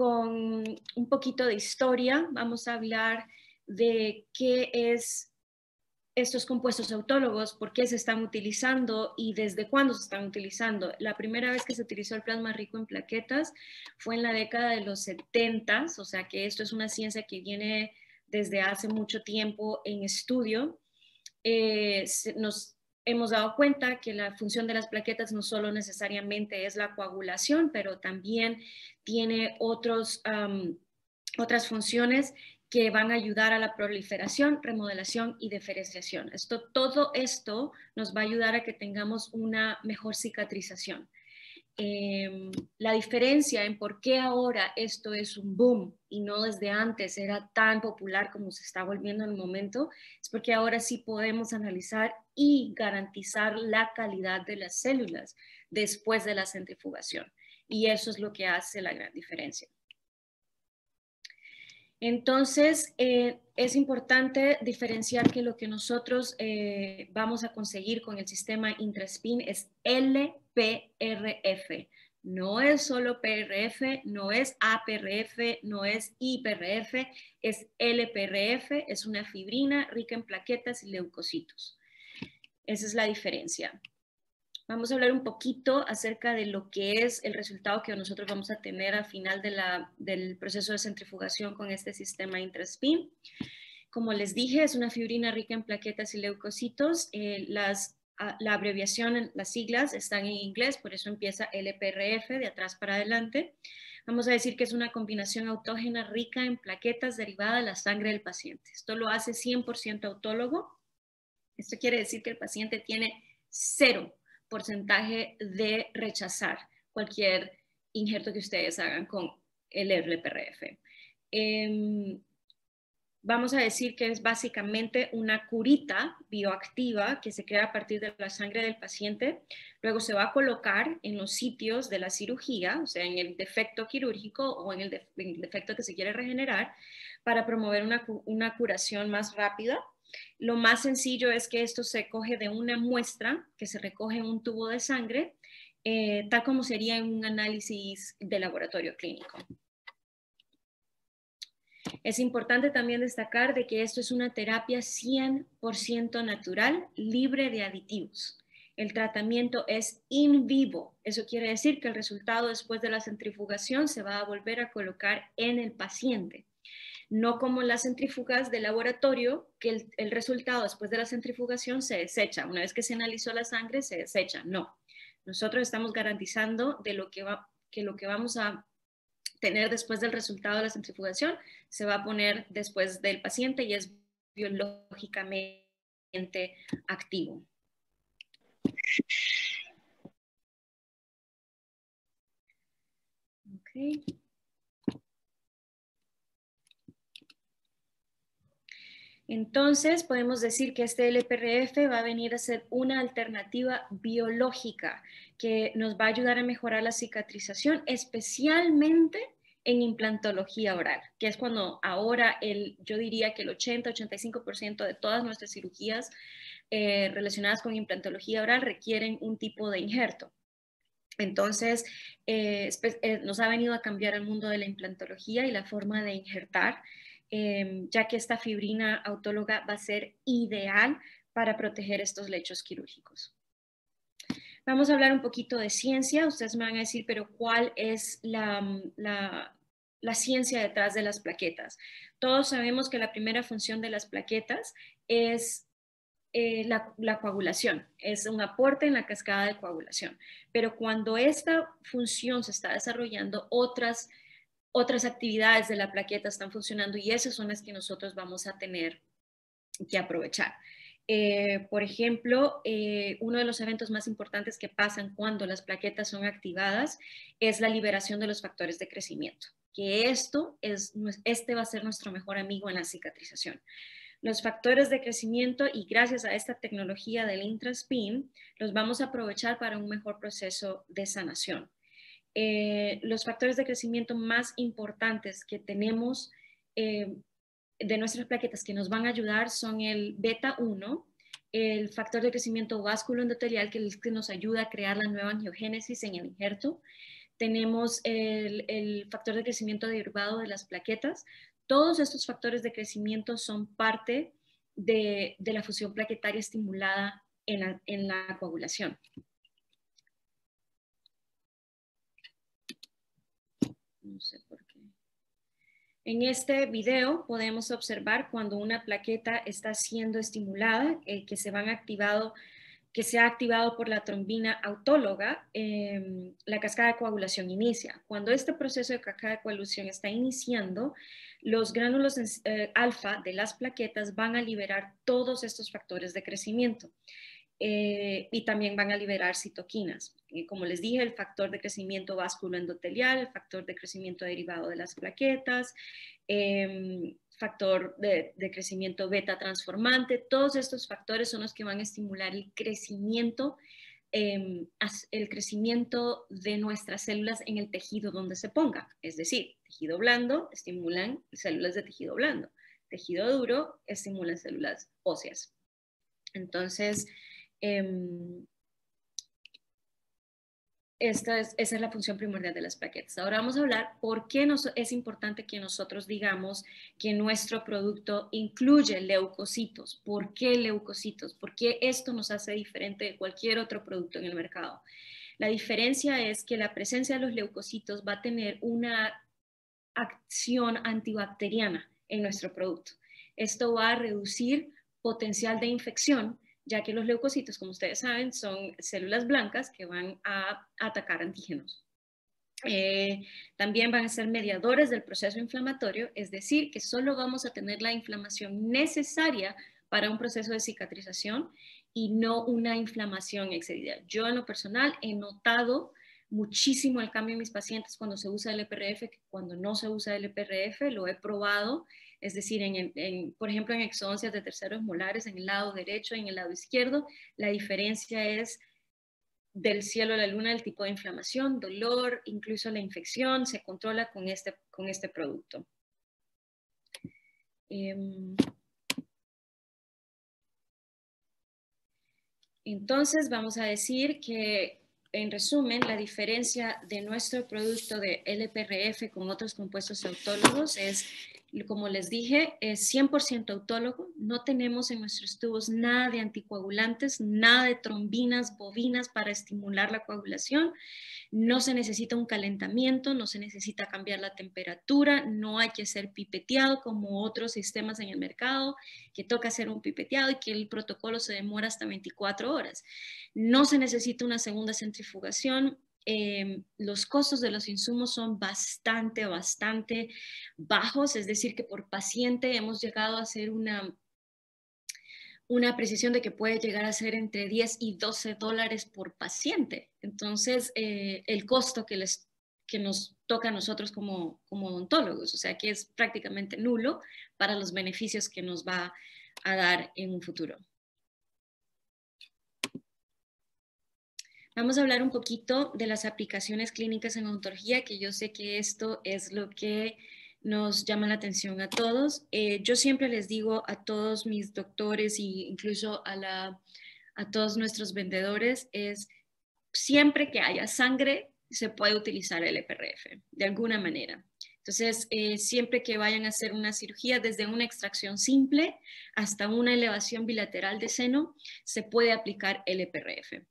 con un poquito de historia. Vamos a hablar de qué es estos compuestos autólogos, por qué se están utilizando y desde cuándo se están utilizando. La primera vez que se utilizó el plasma rico en plaquetas fue en la década de los 70, o sea que esto es una ciencia que viene desde hace mucho tiempo en estudio. Nos hemos dado cuenta que la función de las plaquetas no solo necesariamente es la coagulación, pero también tiene otras funciones que van a ayudar a la proliferación, remodelación y diferenciación. Todo esto nos va a ayudar a que tengamos una mejor cicatrización. La diferencia en por qué ahora esto es un boom y no desde antes era tan popular como se está volviendo en el momento, es porque ahora sí podemos analizar y garantizar la calidad de las células después de la centrifugación. Y eso es lo que hace la gran diferencia. Entonces, es importante diferenciar que lo que nosotros vamos a conseguir con el sistema Intraspin es LPRF. No es solo PRF, no es APRF, no es IPRF, es LPRF, es una fibrina rica en plaquetas y leucocitos. Esa es la diferencia. Vamos a hablar un poquito acerca de lo que es el resultado que nosotros vamos a tener al final del proceso de centrifugación con este sistema Intraspin. Como les dije, es una fibrina rica en plaquetas y leucocitos. La abreviación, las siglas están en inglés, por eso empieza LPRF de atrás para adelante. Vamos a decir que es una combinación autógena rica en plaquetas derivada de la sangre del paciente. Esto lo hace 100% autólogo. Esto quiere decir que el paciente tiene 0 porcentaje de rechazar cualquier injerto que ustedes hagan con el LPRF. Vamos a decir que es básicamente una curita bioactiva que se crea a partir de la sangre del paciente. Luego se va a colocar en los sitios de la cirugía, o sea, en el defecto quirúrgico o en el defecto que se quiere regenerar, para promover una curación más rápida. Lo más sencillo es que esto se coge de una muestra que se recoge en un tubo de sangre, tal como sería en un análisis de laboratorio clínico. Es importante también destacar de que esto es una terapia 100% natural, libre de aditivos. El tratamiento es in vivo. Eso quiere decir que el resultado después de la centrifugación se va a volver a colocar en el paciente. No como las centrífugas de laboratorio, que el resultado después de la centrifugación se desecha. Una vez que se analizó la sangre, se desecha. No. Nosotros estamos garantizando de que lo que vamos a tener después del resultado de la centrifugación se va a poner después del paciente y es biológicamente activo. Okay. Entonces, podemos decir que este LPRF va a venir a ser una alternativa biológica que nos va a ayudar a mejorar la cicatrización, especialmente en implantología oral, que es cuando ahora yo diría que el 80-85% de todas nuestras cirugías relacionadas con implantología oral requieren un tipo de injerto. Entonces, nos ha venido a cambiar el mundo de la implantología y la forma de injertar, ya que esta fibrina autóloga va a ser ideal para proteger estos lechos quirúrgicos. Vamos a hablar un poquito de ciencia. Ustedes me van a decir, pero ¿cuál es la ciencia detrás de las plaquetas? Todos sabemos que la primera función de las plaquetas es la coagulación, es un aporte en la cascada de coagulación. Pero cuando esta función se está desarrollando, otras actividades de la plaqueta están funcionando y esas son las que nosotros vamos a tener que aprovechar. Por ejemplo, uno de los eventos más importantes que pasan cuando las plaquetas son activadas es la liberación de los factores de crecimiento, que este va a ser nuestro mejor amigo en la cicatrización. Los factores de crecimiento, y gracias a esta tecnología del Intraspin, los vamos a aprovechar para un mejor proceso de sanación. Los factores de crecimiento más importantes que tenemos de nuestras plaquetas que nos van a ayudar son el beta 1, el factor de crecimiento vasculoendotelial, que es el que nos ayuda a crear la nueva angiogénesis en el injerto. tenemos el factor de crecimiento derivado de las plaquetas. Todos estos factores de crecimiento son parte de la fusión plaquetaria estimulada en la coagulación. No sé por qué. En este video podemos observar cuando una plaqueta está siendo estimulada, que se ha activado por la trombina autóloga, la cascada de coagulación inicia. Cuando este proceso de cascada de coagulación está iniciando, los gránulos alfa de las plaquetas van a liberar todos estos factores de crecimiento. Y también van a liberar citoquinas. Como les dije, el factor de crecimiento vasculoendotelial, el factor de crecimiento derivado de las plaquetas, factor de crecimiento beta transformante, todos estos factores son los que van a estimular el crecimiento de nuestras células en el tejido donde se ponga. Es decir, tejido blando estimulan células de tejido blando, tejido duro estimulan células óseas. Entonces, esa es la función primordial de las plaquetas. Ahora vamos a hablar por qué es importante que nosotros digamos que nuestro producto incluye leucocitos. ¿Por qué leucocitos? ¿Por qué esto nos hace diferente de cualquier otro producto en el mercado? La diferencia es que la presencia de los leucocitos va a tener una acción antibacteriana en nuestro producto. Esto va a reducir potencial de infección, ya que los leucocitos, como ustedes saben, son células blancas que van a atacar antígenos. También van a ser mediadores del proceso inflamatorio, es decir, que solo vamos a tener la inflamación necesaria para un proceso de cicatrización y no una inflamación excedida. Yo en lo personal he notado muchísimo el cambio en mis pacientes cuando se usa el EPRF que cuando no se usa el EPRF, lo he probado. Es decir, por ejemplo, en exodoncias de terceros molares, en el lado derecho y en el lado izquierdo, la diferencia es del cielo a la luna, el tipo de inflamación, dolor, incluso la infección, se controla con este producto. Entonces, vamos a decir que, en resumen, la diferencia de nuestro producto de LPRF con otros compuestos autólogos es, como les dije, es 100% autólogo. No tenemos en nuestros tubos nada de anticoagulantes, nada de trombinas, bovinas para estimular la coagulación. No se necesita un calentamiento, no se necesita cambiar la temperatura, no hay que ser pipeteado como otros sistemas en el mercado, que toca hacer un pipeteado y que el protocolo se demora hasta 24 horas. No se necesita una segunda centrifugación. Los costos de los insumos son bastante bajos, es decir, que por paciente hemos llegado a hacer una precisión de que puede llegar a ser entre 10 y 12 dólares por paciente. Entonces, el costo que nos toca a nosotros como odontólogos, o sea, que es prácticamente nulo para los beneficios que nos va a dar en un futuro. Vamos a hablar un poquito de las aplicaciones clínicas en odontología, que yo sé que esto es lo que nos llama la atención a todos. Yo siempre les digo a todos mis doctores e incluso a todos nuestros vendedores es siempre que haya sangre se puede utilizar el EPRF de alguna manera. Entonces, siempre que vayan a hacer una cirugía, desde una extracción simple hasta una elevación bilateral de seno, se puede aplicar el EPRF.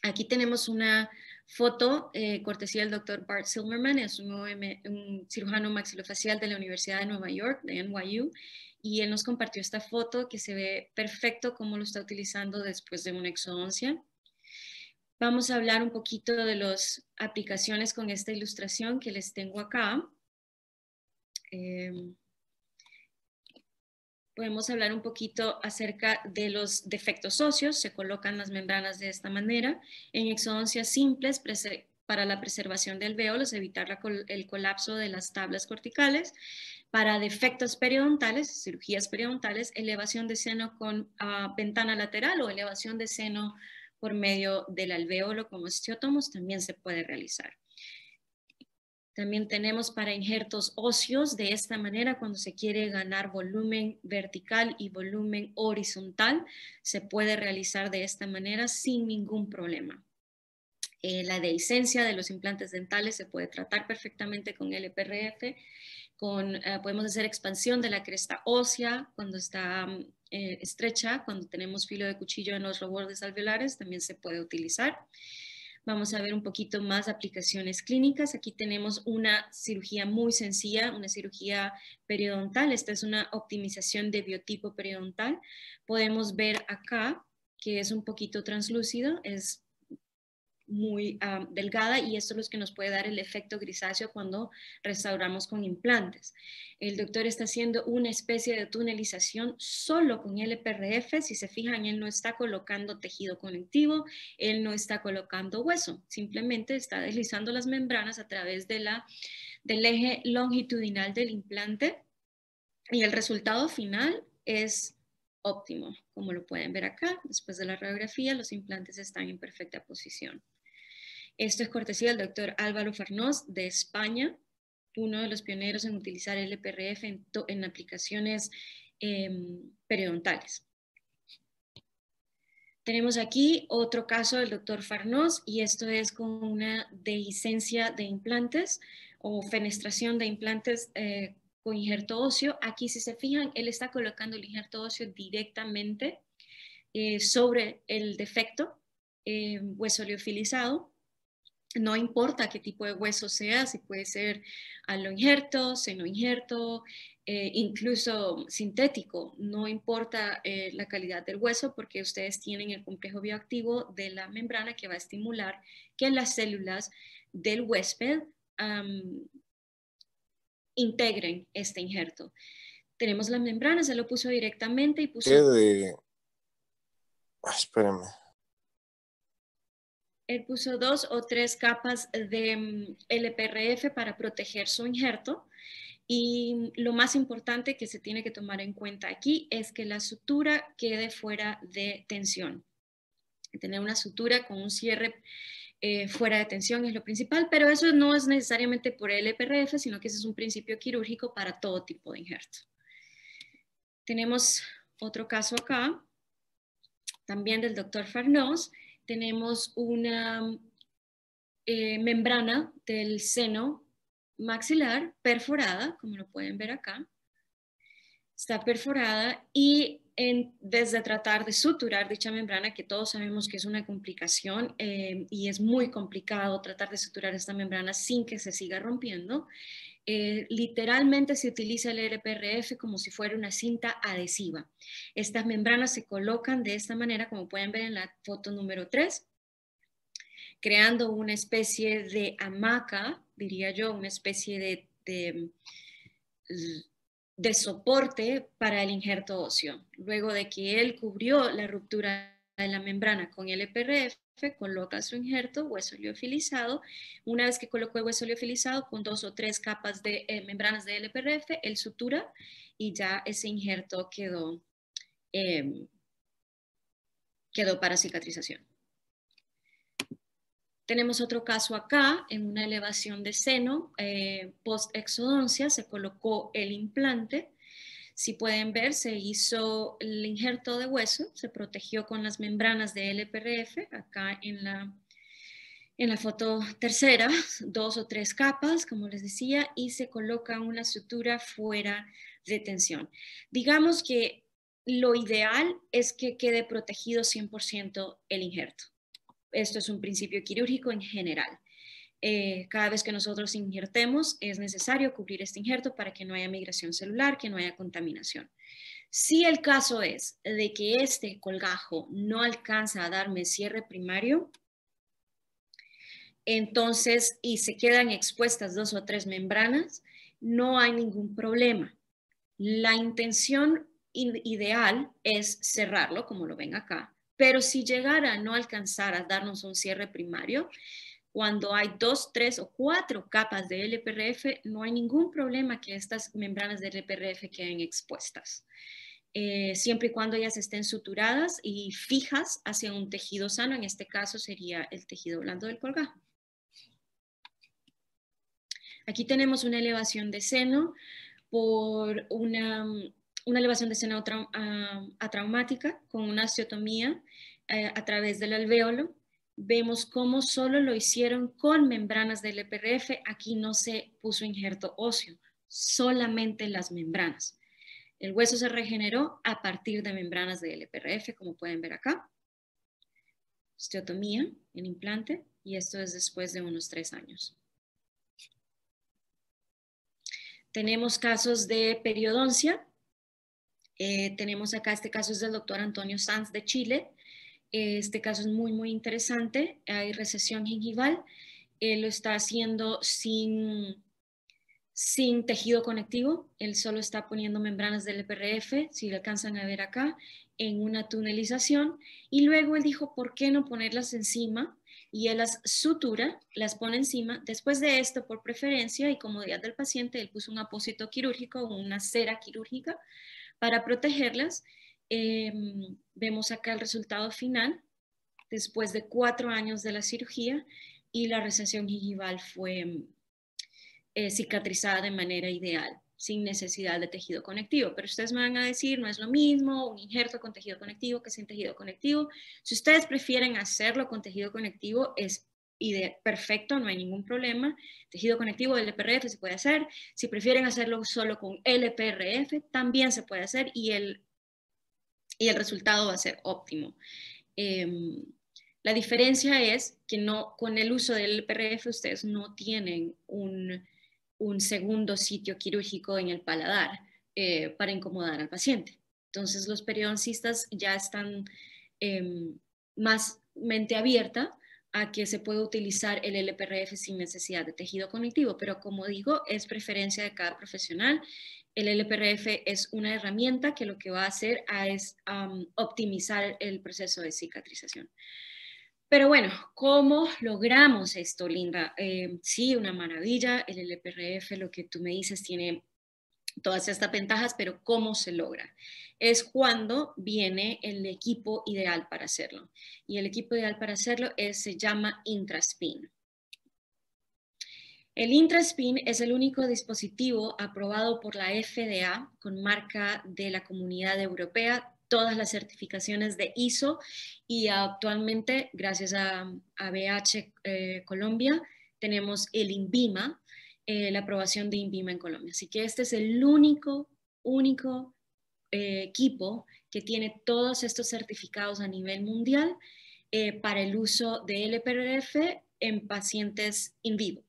Aquí tenemos una foto, cortesía del doctor Bart Silverman, es un cirujano maxilofacial de la Universidad de Nueva York, de NYU, y él nos compartió esta foto que se ve perfecto cómo lo está utilizando después de una exodoncia. Vamos a hablar un poquito de las aplicaciones con esta ilustración que les tengo acá. Podemos hablar un poquito acerca de los defectos óseos. Se colocan las membranas de esta manera. En exodoncias simples, para la preservación del alvéolos, evitar el colapso de las tablas corticales. Para defectos periodontales, cirugías periodontales, elevación de seno con ventana lateral o elevación de seno por medio del alvéolo con osteótomos también se puede realizar. También tenemos para injertos óseos de esta manera, cuando se quiere ganar volumen vertical y volumen horizontal, se puede realizar de esta manera sin ningún problema. La dehiscencia de los implantes dentales se puede tratar perfectamente con LPRF. Podemos hacer expansión de la cresta ósea cuando está estrecha, cuando tenemos filo de cuchillo en los bordes alveolares, también se puede utilizar. Vamos a ver un poquito más aplicaciones clínicas. Aquí tenemos una cirugía muy sencilla, una cirugía periodontal. Esta es una optimización de biotipo periodontal. Podemos ver acá que es un poquito translúcido, es muy delgada, y esto es lo que nos puede dar el efecto grisáceo cuando restauramos con implantes. El doctor está haciendo una especie de tunelización solo con LPRF. Si se fijan, él no está colocando tejido conectivo, él no está colocando hueso, simplemente está deslizando las membranas a través del eje longitudinal del implante, y el resultado final es óptimo. Como lo pueden ver acá, después de la radiografía, los implantes están en perfecta posición. Esto es cortesía del doctor Álvaro Farnós de España, uno de los pioneros en utilizar el LPRF en aplicaciones periodontales. Tenemos aquí otro caso del doctor Farnós, y esto es con una dehiscencia de implantes o fenestración de implantes con injerto óseo. Aquí, si se fijan, él está colocando el injerto óseo directamente sobre el defecto hueso liofilizado. No importa qué tipo de hueso sea, si puede ser aloinjerto, senoinjerto, incluso sintético, no importa la calidad del hueso, porque ustedes tienen el complejo bioactivo de la membrana que va a estimular que las células del huésped integren este injerto. Tenemos la membrana, se lo puso directamente y puso... Espérame. Él puso 2 o 3 capas de LPRF para proteger su injerto, y lo más importante que se tiene que tomar en cuenta aquí es que la sutura quede fuera de tensión. Tener una sutura con un cierre fuera de tensión es lo principal, pero eso no es necesariamente por LPRF, sino que ese es un principio quirúrgico para todo tipo de injerto. Tenemos otro caso acá, también del doctor Farnós. Tenemos una membrana del seno maxilar perforada, como lo pueden ver acá. Está perforada, y en vez de tratar de suturar dicha membrana, que todos sabemos que es una complicación y es muy complicado tratar de suturar esta membrana sin que se siga rompiendo, literalmente se utiliza el LPRF como si fuera una cinta adhesiva. Estas membranas se colocan de esta manera, como pueden ver en la foto número 3, creando una especie de hamaca, diría yo, una especie de soporte para el injerto óseo. Luego de que él cubrió la ruptura de la membrana con el LPRF, coloca su injerto, hueso liofilizado. Una vez que colocó el hueso liofilizado con 2 o 3 capas de membranas de LPRF, él sutura, y ya ese injerto quedó para cicatrización. Tenemos otro caso acá, en una elevación de seno, post-exodoncia, se colocó el implante. Si pueden ver, se hizo el injerto de hueso, se protegió con las membranas de LPRF, acá en la foto tercera, 2 o 3 capas, como les decía, y se coloca una sutura fuera de tensión. Digamos que lo ideal es que quede protegido 100% el injerto. Esto es un principio quirúrgico en general. Cada vez que nosotros injertemos, es necesario cubrir este injerto para que no haya migración celular, que no haya contaminación. Si el caso es de que este colgajo no alcanza a darme cierre primario, entonces, y se quedan expuestas 2 o 3 membranas, no hay ningún problema. La intención ideal es cerrarlo, como lo ven acá, pero si llegara a no alcanzar a darnos un cierre primario, cuando hay 2, 3 o 4 capas de LPRF, no hay ningún problema que estas membranas de LPRF queden expuestas. Siempre y cuando ellas estén suturadas y fijas hacia un tejido sano, en este caso sería el tejido blando del colgajo. Aquí tenemos una elevación de seno por una elevación de seno atraumática con una osteotomía a través del alvéolo. vemos cómo solo lo hicieron con membranas del LPRF. Aquí no se puso injerto óseo, solamente las membranas. El hueso se regeneró a partir de membranas de LPRF, como pueden ver acá. Osteotomía en implante, y esto es después de unos 3 años. Tenemos casos de periodoncia. Tenemos acá, este caso es del doctor Antonio Sanz de Chile. Este caso es muy, muy interesante. Hay recesión gingival. Él lo está haciendo sin tejido conectivo. Él solo está poniendo membranas del LPRF, si lo alcanzan a ver acá, en una tunelización. Y luego él dijo, ¿por qué no ponerlas encima? Y él las sutura, las pone encima. Después de esto, por preferencia y comodidad del paciente, él puso un apósito quirúrgico o una cera quirúrgica para protegerlas. Vemos acá el resultado final después de 4 años de la cirugía, y la recesión gingival fue cicatrizada de manera ideal, sin necesidad de tejido conectivo. Pero ustedes me van a decir, no es lo mismo un injerto con tejido conectivo que sin tejido conectivo. Si ustedes prefieren hacerlo con tejido conectivo, es perfecto, no hay ningún problema. Tejido conectivo del LPRF se puede hacer. Si prefieren hacerlo solo con LPRF, también se puede hacer, y el resultado va a ser óptimo. La diferencia es que no, con el uso del LPRF ustedes no tienen un segundo sitio quirúrgico en el paladar para incomodar al paciente. Entonces los periodoncistas ya están más mente abierta a que se pueda utilizar el LPRF sin necesidad de tejido conectivo, pero como digo, es preferencia de cada profesional. El LPRF es una herramienta que lo que va a hacer es optimizar el proceso de cicatrización. Pero bueno, ¿cómo logramos esto, Linda? Sí, una maravilla. El LPRF, lo que tú me dices, tiene todas estas ventajas, pero ¿cómo se logra? Es cuando viene el equipo ideal para hacerlo. Y el equipo ideal para hacerlo se llama Intraspin. El Intraspin es el único dispositivo aprobado por la FDA con marca de la Comunidad Europea, todas las certificaciones de ISO, y actualmente, gracias a BH Colombia, tenemos el INVIMA, la aprobación de INVIMA en Colombia. Así que este es el único equipo que tiene todos estos certificados a nivel mundial para el uso de LPRF en pacientes in vivo.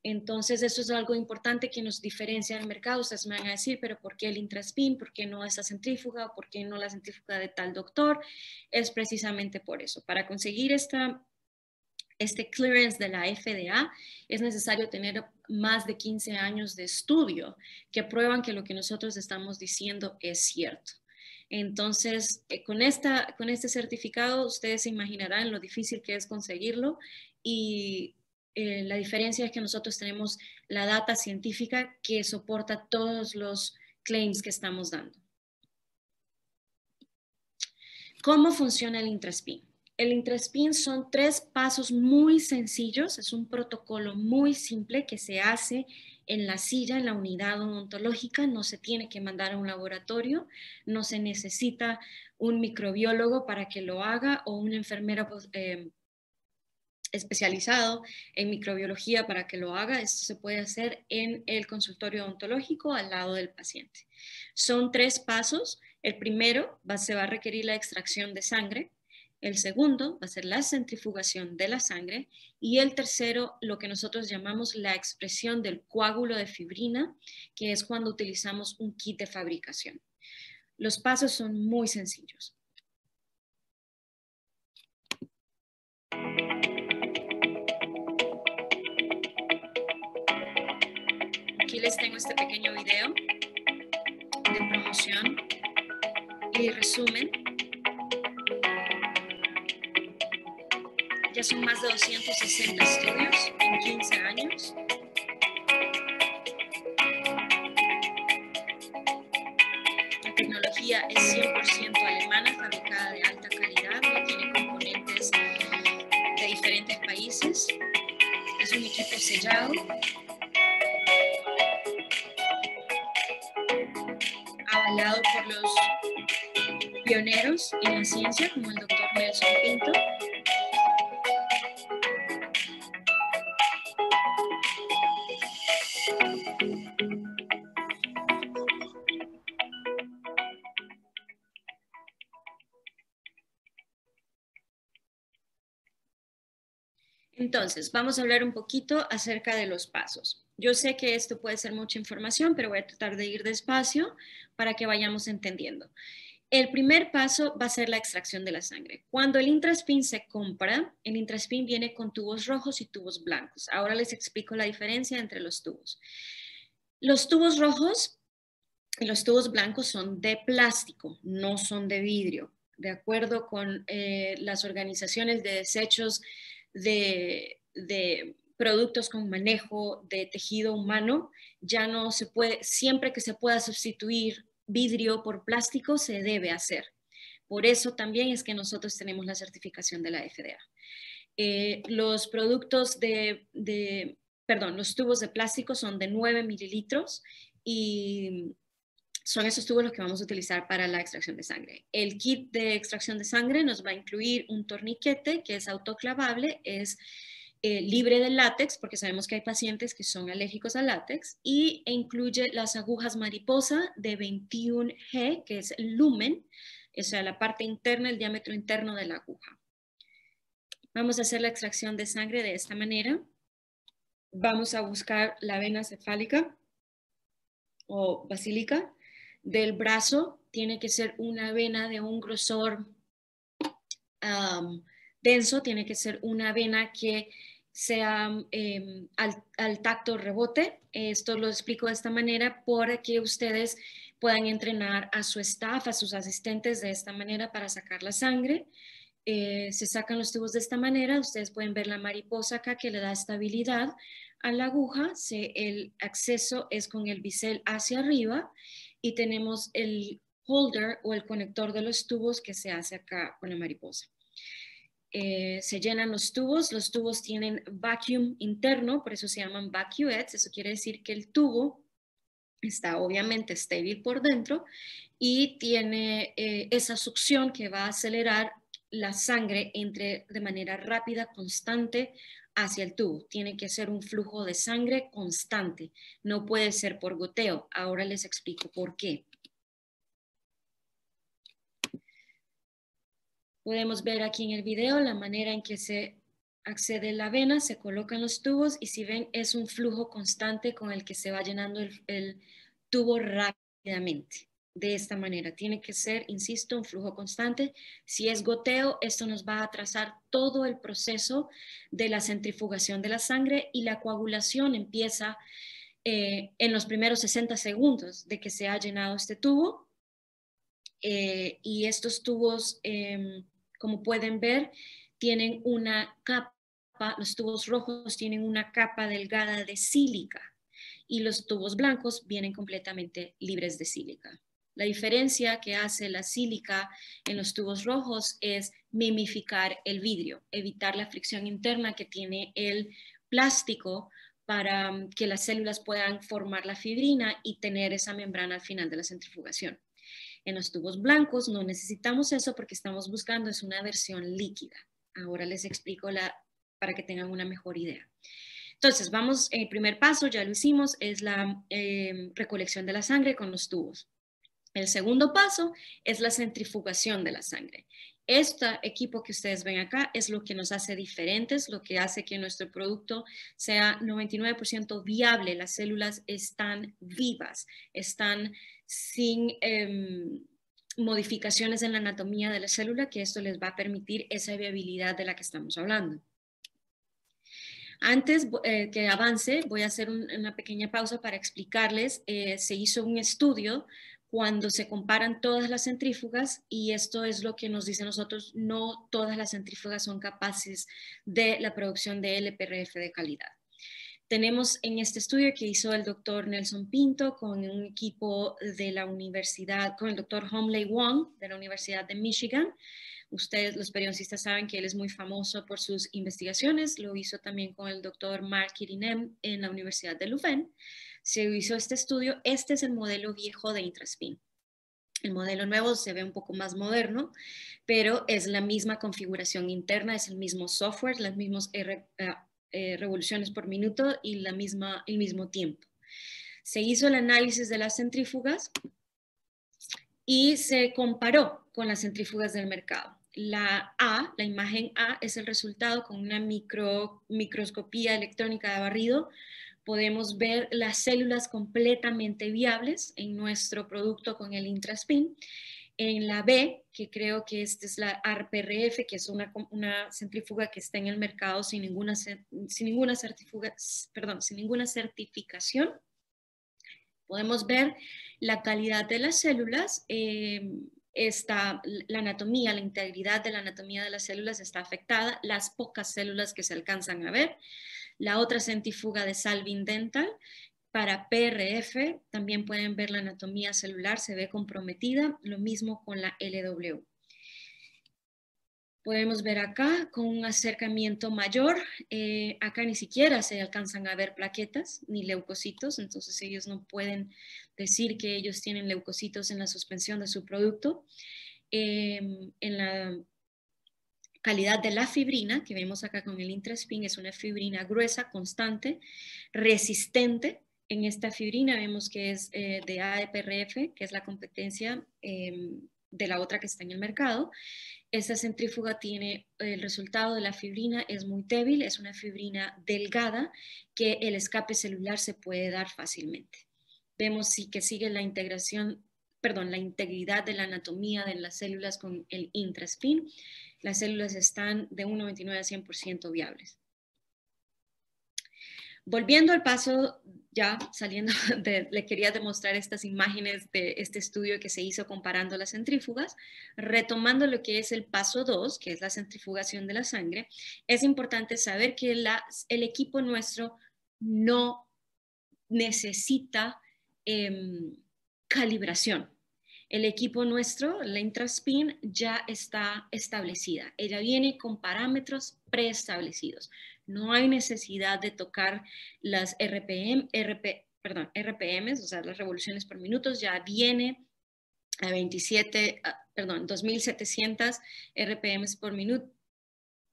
Entonces, eso es algo importante que nos diferencia del mercado. Ustedes me van a decir, pero ¿por qué el Intraspin? ¿Por qué no esa centrífuga? ¿Por qué no la centrífuga de tal doctor? Es precisamente por eso. Para conseguir este clearance de la FDA es necesario tener más de 15 años de estudio que prueban que lo que nosotros estamos diciendo es cierto. Entonces, con este certificado, ustedes se imaginarán lo difícil que es conseguirlo, y la diferencia es que nosotros tenemos la data científica que soporta todos los claims que estamos dando. ¿Cómo funciona el Intraspin? El Intraspin son 3 pasos muy sencillos, es un protocolo muy simple que se hace en la silla, en la unidad odontológica. No se tiene que mandar a un laboratorio, no se necesita un microbiólogo para que lo haga o un enfermero especializado en microbiología para que lo haga. Esto se puede hacer en el consultorio odontológico al lado del paciente. Son 3 pasos. El primero se va a requerir la extracción de sangre. El segundo va a ser la centrifugación de la sangre. Y el tercero, lo que nosotros llamamos la expresión del coágulo de fibrina, que es cuando utilizamos un kit de fabricación. Los pasos son muy sencillos. Aquí les tengo este pequeño video de promoción y resumen. Ya son más de 260 estudios en 15 años. La tecnología es 100% alemana, fabricada de alta calidad, no tiene componentes de diferentes países. Es un equipo sellado, avalado por los pioneros en la ciencia, como el doctor Nelson Pinto. Entonces, vamos a hablar un poquito acerca de los pasos. Yo sé que esto puede ser mucha información, pero voy a tratar de ir despacio para que vayamos entendiendo. El primer paso va a ser la extracción de la sangre. Cuando el Intraspin se compra, el Intraspin viene con tubos rojos y tubos blancos. Ahora les explico la diferencia entre los tubos. Los tubos rojos y los tubos blancos son de plástico, no son de vidrio. De acuerdo con las organizaciones de desechos de productos con manejo de tejido humano, ya no se puede, siempre que se pueda sustituir vidrio por plástico, se debe hacer. Por eso también es que nosotros tenemos la certificación de la FDA. Los productos los tubos de plástico son de 9 mililitros y son esos tubos los que vamos a utilizar para la extracción de sangre. El kit de extracción de sangre nos va a incluir un torniquete que es autoclavable, es libre de látex, porque sabemos que hay pacientes que son alérgicos al látex, e incluye las agujas mariposa de 21G, que es el lumen, o sea, la parte interna, el diámetro interno de la aguja. Vamos a hacer la extracción de sangre de esta manera. Vamos a buscar la vena cefálica o basílica del brazo. Tiene que ser una vena de un grosor denso, tiene que ser una vena que sea al tacto rebote. Esto lo explico de esta manera para que ustedes puedan entrenar a su staff, a sus asistentes de esta manera para sacar la sangre. Se sacan los tubos de esta manera. Ustedes pueden ver la mariposa acá que le da estabilidad a la aguja. El acceso es con el bisel hacia arriba y tenemos el holder o el conector de los tubos que se hace acá con la mariposa. Se llenan los tubos tienen vacuum interno, por eso se llaman vacuettes. Eso quiere decir que el tubo está obviamente estéril por dentro y tiene esa succión que va a acelerar la sangre entre de manera rápida, constante hacia el tubo. Tiene que ser un flujo de sangre constante, no puede ser por goteo. Ahora les explico por qué. Podemos ver aquí en el video la manera en que se accede a la vena, se colocan los tubos y si ven es un flujo constante con el que se va llenando el tubo rápidamente. De esta manera, tiene que ser, insisto, un flujo constante. Si es goteo, esto nos va a atrasar todo el proceso de la centrifugación de la sangre y la coagulación empieza en los primeros 60 segundos de que se ha llenado este tubo. Y estos tubos, como pueden ver, tienen una capa, los tubos rojos tienen una capa delgada de sílica y los tubos blancos vienen completamente libres de sílica. La diferencia que hace la sílica en los tubos rojos es mimificar el vidrio, evitar la fricción interna que tiene el plástico para que las células puedan formar la fibrina y tener esa membrana al final de la centrifugación. En los tubos blancos no necesitamos eso porque estamos buscando es una versión líquida. Ahora les explico para que tengan una mejor idea. Entonces, vamos, el primer paso, ya lo hicimos, es la recolección de la sangre con los tubos. El segundo paso es la centrifugación de la sangre. Este equipo que ustedes ven acá es lo que nos hace diferentes, lo que hace que nuestro producto sea 99% viable. Las células están vivas, están sin modificaciones en la anatomía de la célula, que esto les va a permitir esa viabilidad de la que estamos hablando. Antes que avance, voy a hacer una pequeña pausa para explicarles. Se hizo un estudio cuando se comparan todas las centrífugas y esto es lo que nos dice a nosotros, no todas las centrífugas son capaces de la producción de LPRF de calidad. Tenemos en este estudio que hizo el doctor Nelson Pinto con un equipo de la universidad, con el doctor Homley Wong de la Universidad de Michigan. Ustedes, los periodistas, saben que él es muy famoso por sus investigaciones. Lo hizo también con el doctor Mark Kirinem en la Universidad de Louvain. Se hizo este estudio. Este es el modelo viejo de Intraspin. El modelo nuevo se ve un poco más moderno, pero es la misma configuración interna, es el mismo software, las mismas revoluciones por minuto y el mismo tiempo. Se hizo el análisis de las centrífugas y se comparó con las centrífugas del mercado. La imagen A, es el resultado con una microscopía electrónica de barrido. Podemos ver las células completamente viables en nuestro producto con el Intraspin. En la B, que creo que esta es la ARPRF, que es una centrífuga que está en el mercado sin ninguna certificación, podemos ver la calidad de las células. La anatomía, la integridad de la anatomía de las células está afectada, las pocas células que se alcanzan a ver. La otra centrífuga de Salvin Dental, para PRF, también pueden ver la anatomía celular, se ve comprometida, lo mismo con la LW. Podemos ver acá con un acercamiento mayor, acá ni siquiera se alcanzan a ver plaquetas ni leucocitos, entonces ellos no pueden decir que ellos tienen leucocitos en la suspensión de su producto. En la calidad de la fibrina, que vemos acá con el Intraspin, es una fibrina gruesa, constante, resistente. En esta fibrina vemos que es de AEPRF, que es la competencia de la otra que está en el mercado. Esta centrífuga tiene el resultado de la fibrina, es muy débil, es una fibrina delgada que el escape celular se puede dar fácilmente. Vemos que sigue la integridad de la anatomía de las células con el Intraspin. Las células están de un 99 a 100% viables. Volviendo al paso, ya saliendo le quería demostrar estas imágenes de este estudio que se hizo comparando las centrífugas. Retomando lo que es el paso 2, que es la centrifugación de la sangre, es importante saber que el equipo nuestro no necesita calibración. El equipo nuestro, la Intraspin, ya está establecida. Ella viene con parámetros preestablecidos. No hay necesidad de tocar las RPMs, o sea, las revoluciones por minuto. Ya viene a 2.700 RPMs por minuto,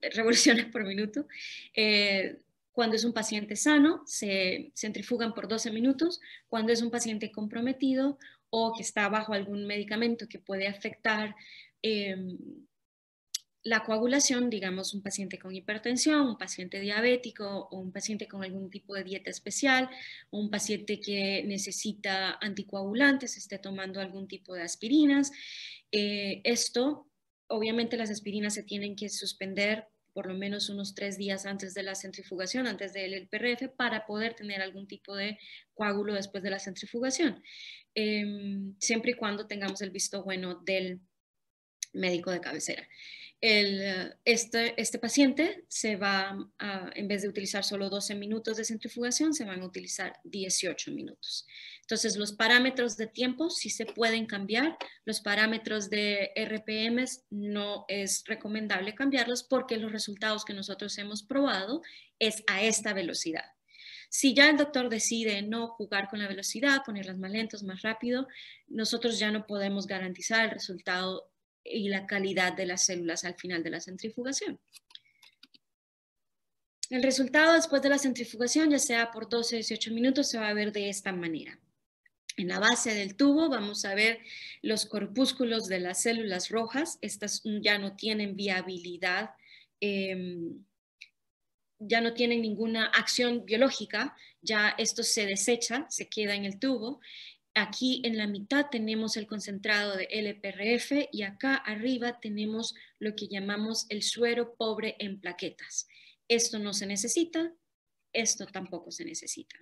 revoluciones por minuto. Cuando es un paciente sano, se centrifugan por 12 minutos. Cuando es un paciente comprometido o que está bajo algún medicamento que puede afectar la coagulación, digamos un paciente con hipertensión, un paciente diabético o un paciente con algún tipo de dieta especial, o un paciente que necesita anticoagulantes, esté tomando algún tipo de aspirinas. Obviamente las aspirinas se tienen que suspender por lo menos unos 3 días antes de la centrifugación, antes del LPRF, para poder tener algún tipo de coágulo después de la centrifugación, siempre y cuando tengamos el visto bueno del médico de cabecera. Este paciente se va en vez de utilizar solo 12 minutos de centrifugación, se van a utilizar 18 minutos. Entonces, los parámetros de tiempo sí se pueden cambiar. Los parámetros de RPMs no es recomendable cambiarlos porque los resultados que nosotros hemos probado es a esta velocidad. Si ya el doctor decide no jugar con la velocidad, ponerlas más lentos, más rápido, nosotros ya no podemos garantizar el resultado y la calidad de las células al final de la centrifugación. El resultado después de la centrifugación, ya sea por 12 o 18 minutos, se va a ver de esta manera. En la base del tubo vamos a ver los corpúsculos de las células rojas. Estas ya no tienen viabilidad, ya no tienen ninguna acción biológica, ya esto se desecha, se queda en el tubo. Aquí en la mitad tenemos el concentrado de LPRF y acá arriba tenemos lo que llamamos el suero pobre en plaquetas. Esto no se necesita, esto tampoco se necesita.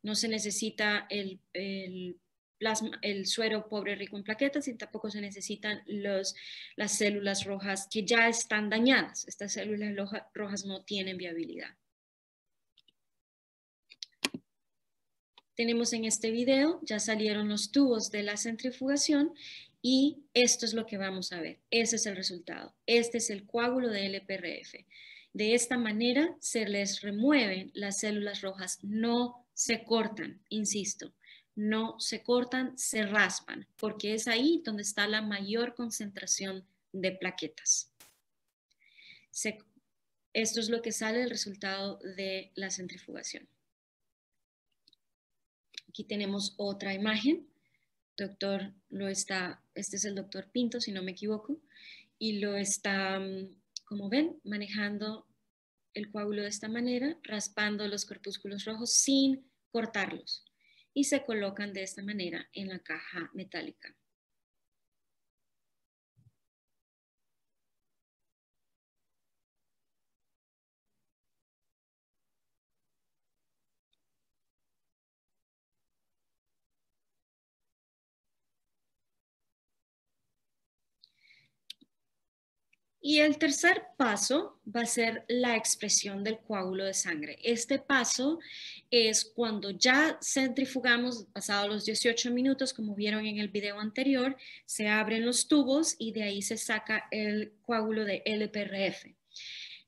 No se necesita el suero pobre rico en plaquetas y tampoco se necesitan las células rojas que ya están dañadas. Estas células rojas no tienen viabilidad. Tenemos en este video, ya salieron los tubos de la centrifugación y esto es lo que vamos a ver. Ese es el resultado. Este es el coágulo de LPRF. De esta manera se les remueven las células rojas, no se cortan, insisto, no se cortan, se raspan, porque es ahí donde está la mayor concentración de plaquetas. Esto es lo que sale del resultado de la centrifugación. Aquí tenemos otra imagen. Este es el doctor Pinto, si no me equivoco. y lo está, como ven, manejando el coágulo de esta manera, raspando los corpúsculos rojos sin cortarlos y se colocan de esta manera en la caja metálica. Y el tercer paso va a ser la expresión del coágulo de sangre. Este paso es cuando ya centrifugamos, pasados los 18 minutos, como vieron en el video anterior, se abren los tubos y de ahí se saca el coágulo de LPRF.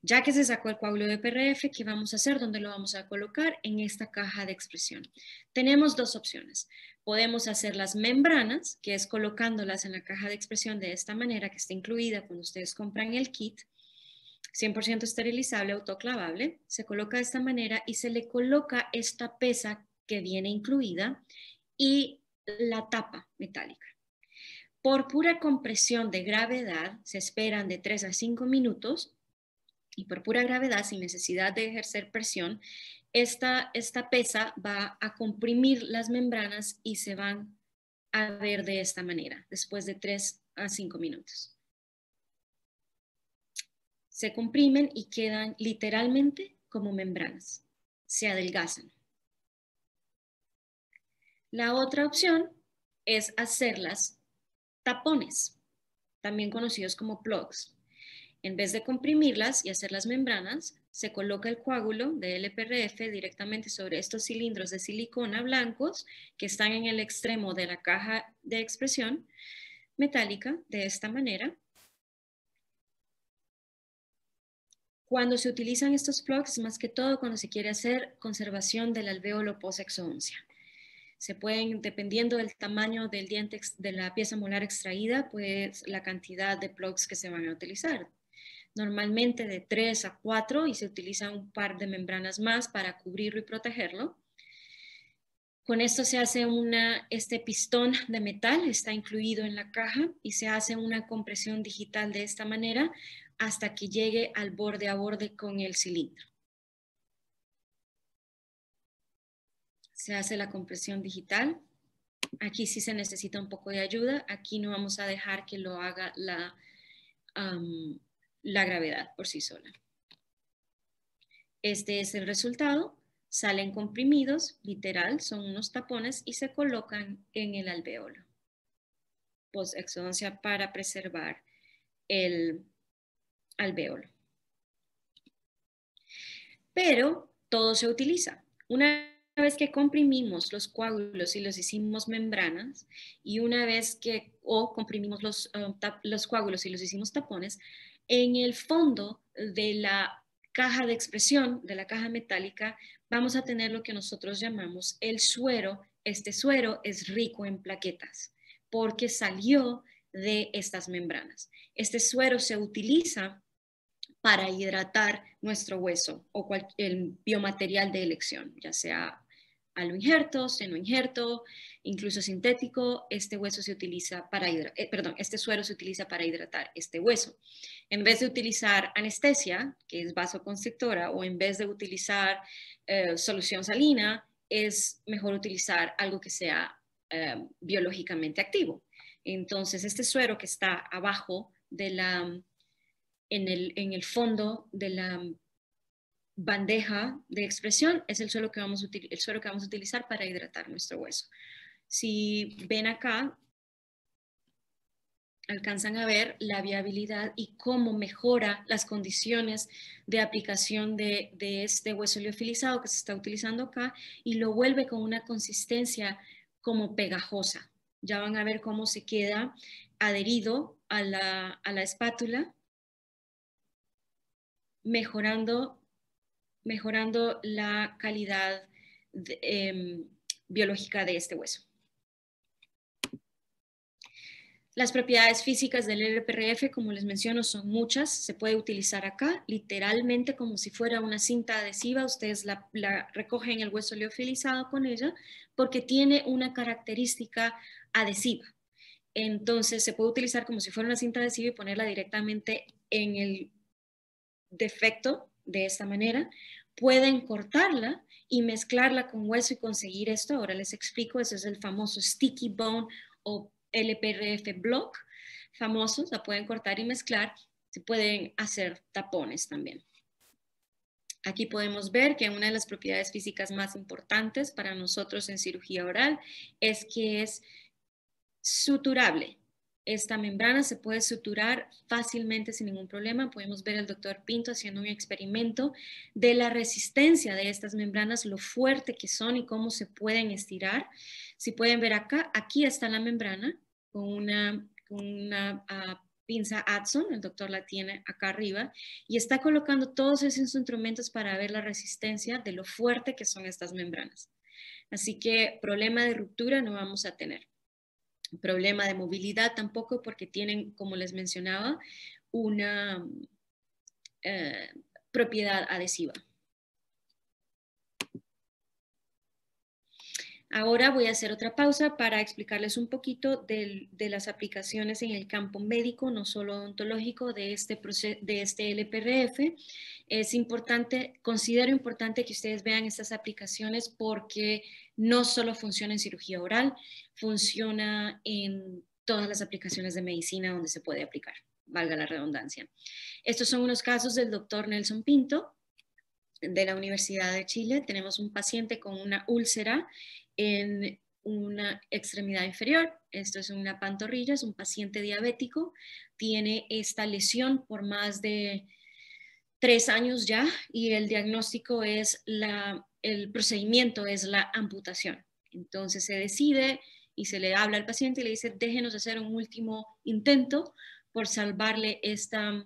Ya que se sacó el coágulo de PRF, ¿qué vamos a hacer? ¿Dónde lo vamos a colocar? En esta caja de expresión. Tenemos dos opciones. Podemos hacer las membranas, que es colocándolas en la caja de expresión de esta manera, que está incluida cuando ustedes compran el kit, 100% esterilizable, autoclavable. Se coloca de esta manera y se le coloca esta pesa que viene incluida y la tapa metálica. Por pura compresión de gravedad, se esperan de 3 a 5 minutos. Y por pura gravedad, sin necesidad de ejercer presión, esta pesa va a comprimir las membranas y se van a ver de esta manera, después de 3 a 5 minutos. Se comprimen y quedan literalmente como membranas, se adelgazan. La otra opción es hacerlas tapones, también conocidos como plugs. En vez de comprimirlas y hacer las membranas, se coloca el coágulo de LPRF directamente sobre estos cilindros de silicona blancos que están en el extremo de la caja de expresión metálica de esta manera. Cuando se utilizan estos plugs, más que todo cuando se quiere hacer conservación del alvéolo post-exodoncia. Se pueden, dependiendo del tamaño del diente de la pieza molar extraída, pues la cantidad de plugs que se van a utilizar. Normalmente de 3 a 4 y se utiliza un par de membranas más para cubrirlo y protegerlo. Con esto se hace este pistón de metal, está incluido en la caja y se hace una compresión digital de esta manera hasta que llegue al borde a borde con el cilindro. Se hace la compresión digital. Aquí sí se necesita un poco de ayuda. Aquí no vamos a dejar que lo haga la gravedad por sí sola. Este es el resultado. Salen comprimidos, literal, son unos tapones y se colocan en el alvéolo post-exodoncia para preservar el alvéolo. Pero todo se utiliza. Una vez que comprimimos los coágulos y los hicimos membranas, y una vez que comprimimos los coágulos y los hicimos tapones, en el fondo de la caja de expresión, de la caja metálica, vamos a tener lo que nosotros llamamos el suero. Este suero es rico en plaquetas porque salió de estas membranas. Este suero se utiliza para hidratar nuestro hueso o el biomaterial de elección, ya sea halo injerto, seno injerto, incluso sintético. Este suero se utiliza para hidratar este hueso. En vez de utilizar anestesia, que es vasoconstrictora, o en vez de utilizar solución salina, es mejor utilizar algo que sea biológicamente activo. Entonces, este suero que está abajo en el fondo de la bandeja de expresión es el suero que vamos a utilizar para hidratar nuestro hueso. Si ven acá, alcanzan a ver la viabilidad y cómo mejora las condiciones de aplicación de este hueso liofilizado que se está utilizando acá y lo vuelve con una consistencia como pegajosa. Ya van a ver cómo se queda adherido a la espátula, mejorando la calidad biológica de este hueso. Las propiedades físicas del LPRF, como les menciono, son muchas. Se puede utilizar acá, literalmente como si fuera una cinta adhesiva. Ustedes la recogen el hueso liofilizado con ella porque tiene una característica adhesiva. Entonces se puede utilizar como si fuera una cinta adhesiva y ponerla directamente en el defecto de esta manera. Pueden cortarla y mezclarla con hueso y conseguir esto. Ahora les explico, eso es el famoso sticky bone o LPRF block famosos. La pueden cortar y mezclar. Se pueden hacer tapones también. Aquí podemos ver que una de las propiedades físicas más importantes para nosotros en cirugía oral es que es suturable. Esta membrana se puede suturar fácilmente sin ningún problema. Podemos ver al doctor Pinto haciendo un experimento de la resistencia de estas membranas, lo fuerte que son y cómo se pueden estirar. Si pueden ver acá, aquí está la membrana con una pinza Adson, el doctor la tiene acá arriba, y está colocando todos esos instrumentos para ver la resistencia de lo fuerte que son estas membranas. Así que problema de ruptura no vamos a tener. Problema de movilidad tampoco, porque tienen, como les mencionaba, una propiedad adhesiva. Ahora voy a hacer otra pausa para explicarles un poquito de las aplicaciones en el campo médico, no solo odontológico, de este LPRF. Es importante, considero importante que ustedes vean estas aplicaciones porque no solo funciona en cirugía oral, funciona en todas las aplicaciones de medicina donde se puede aplicar, valga la redundancia. Estos son unos casos del doctor Nelson Pinto, de la Universidad de Chile. Tenemos un paciente con una úlcera en una extremidad inferior. Esto es una pantorrilla, es un paciente diabético. Tiene esta lesión por más de 3 años ya y el diagnóstico es el procedimiento es la amputación. Entonces se decide y se le habla al paciente y le dice, déjenos hacer un último intento por salvarle esta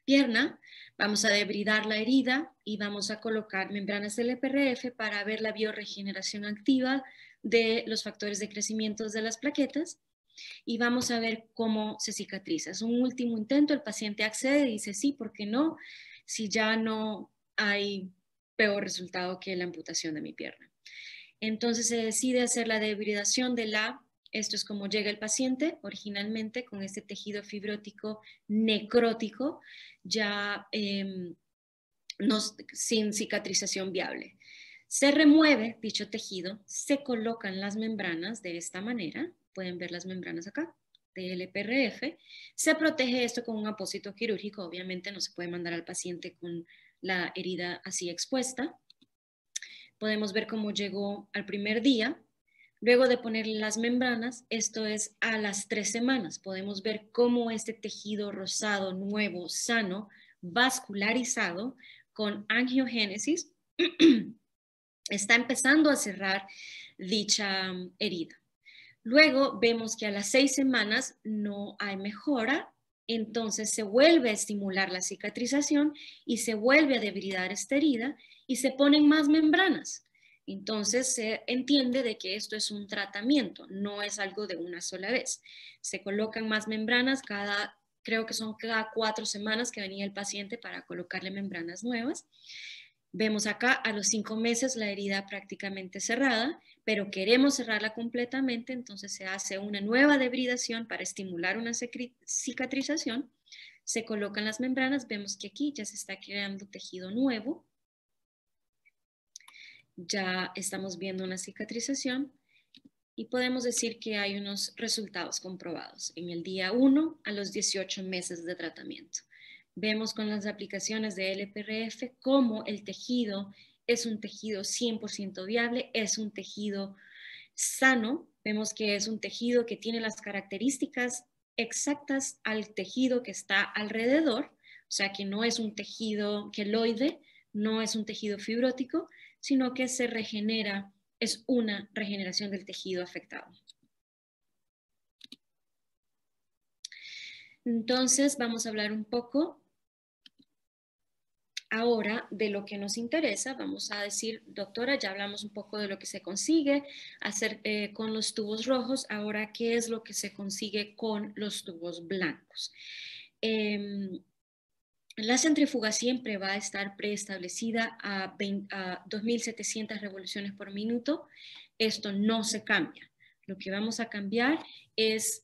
pierna. Vamos a debridar la herida y vamos a colocar membranas del LPRF para ver la bioregeneración activa de los factores de crecimiento de las plaquetas y vamos a ver cómo se cicatriza. Es un último intento, el paciente accede y dice sí, ¿por qué no? Si ya no hay peor resultado que la amputación de mi pierna. Entonces se decide hacer la debridación esto es como llega el paciente originalmente con este tejido fibrótico necrótico, ya sin cicatrización viable. Se remueve dicho tejido, se colocan las membranas de esta manera, pueden ver las membranas acá, de LPRF, se protege esto con un apósito quirúrgico, obviamente no se puede mandar al paciente con la herida así expuesta. Podemos ver cómo llegó al primer día. Luego de ponerle las membranas, esto es a las 3 semanas, podemos ver cómo este tejido rosado, nuevo, sano, vascularizado, con angiogénesis, está empezando a cerrar dicha herida. Luego vemos que a las 6 semanas no hay mejora, entonces se vuelve a estimular la cicatrización y se vuelve a debridar esta herida y se ponen más membranas. Entonces se entiende de que esto es un tratamiento, no es algo de una sola vez. Se colocan más membranas creo que son cada 4 semanas que venía el paciente para colocarle membranas nuevas. Vemos acá a los 5 meses la herida prácticamente cerrada, pero queremos cerrarla completamente, entonces se hace una nueva debridación para estimular una cicatrización. Se colocan las membranas, vemos que aquí ya se está creando tejido nuevo. Ya estamos viendo una cicatrización y podemos decir que hay unos resultados comprobados en el día 1 a los 18 meses de tratamiento. Vemos con las aplicaciones de LPRF cómo el tejido es un tejido 100% viable, es un tejido sano. Vemos que es un tejido que tiene las características exactas al tejido que está alrededor, o sea que no es un tejido queloide, no es un tejido fibrótico, sino que se regenera, es una regeneración del tejido afectado. Entonces vamos a hablar un poco ahora de lo que nos interesa. Vamos a decir, doctora, ya hablamos un poco de lo que se consigue hacer con los tubos rojos. Ahora, ¿qué es lo que se consigue con los tubos blancos? La centrífuga siempre va a estar preestablecida a 2.700 revoluciones por minuto. Esto no se cambia. Lo que vamos a cambiar es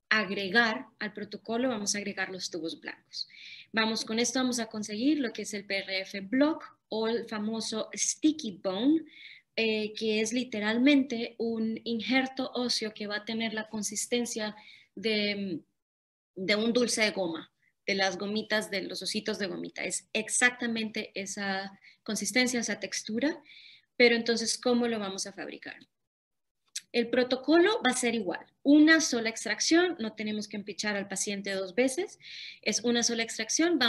agregar al protocolo, vamos a agregar los tubos blancos. Con esto vamos a conseguir lo que es el PRF block o el famoso sticky bone, que es literalmente un injerto óseo que va a tener la consistencia de un dulce de goma, de las gomitas, de los ositos de gomita. Es exactamente esa consistencia, esa textura, pero entonces, ¿cómo lo vamos a fabricar? El protocolo va a ser igual, una sola extracción, no tenemos que empichar al paciente 2 veces, es una sola extracción,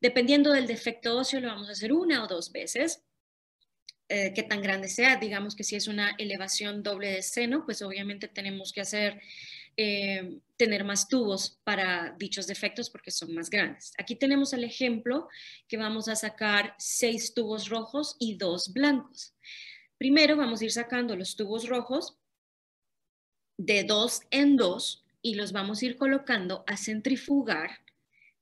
dependiendo del defecto óseo, lo vamos a hacer 1 o 2 veces, qué tan grande sea, digamos que si es una elevación doble de seno, pues obviamente tenemos que tener más tubos para dichos defectos porque son más grandes. Aquí tenemos el ejemplo que vamos a sacar 6 tubos rojos y 2 blancos. Primero vamos a ir sacando los tubos rojos de 2 en 2 y los vamos a ir colocando a centrifugar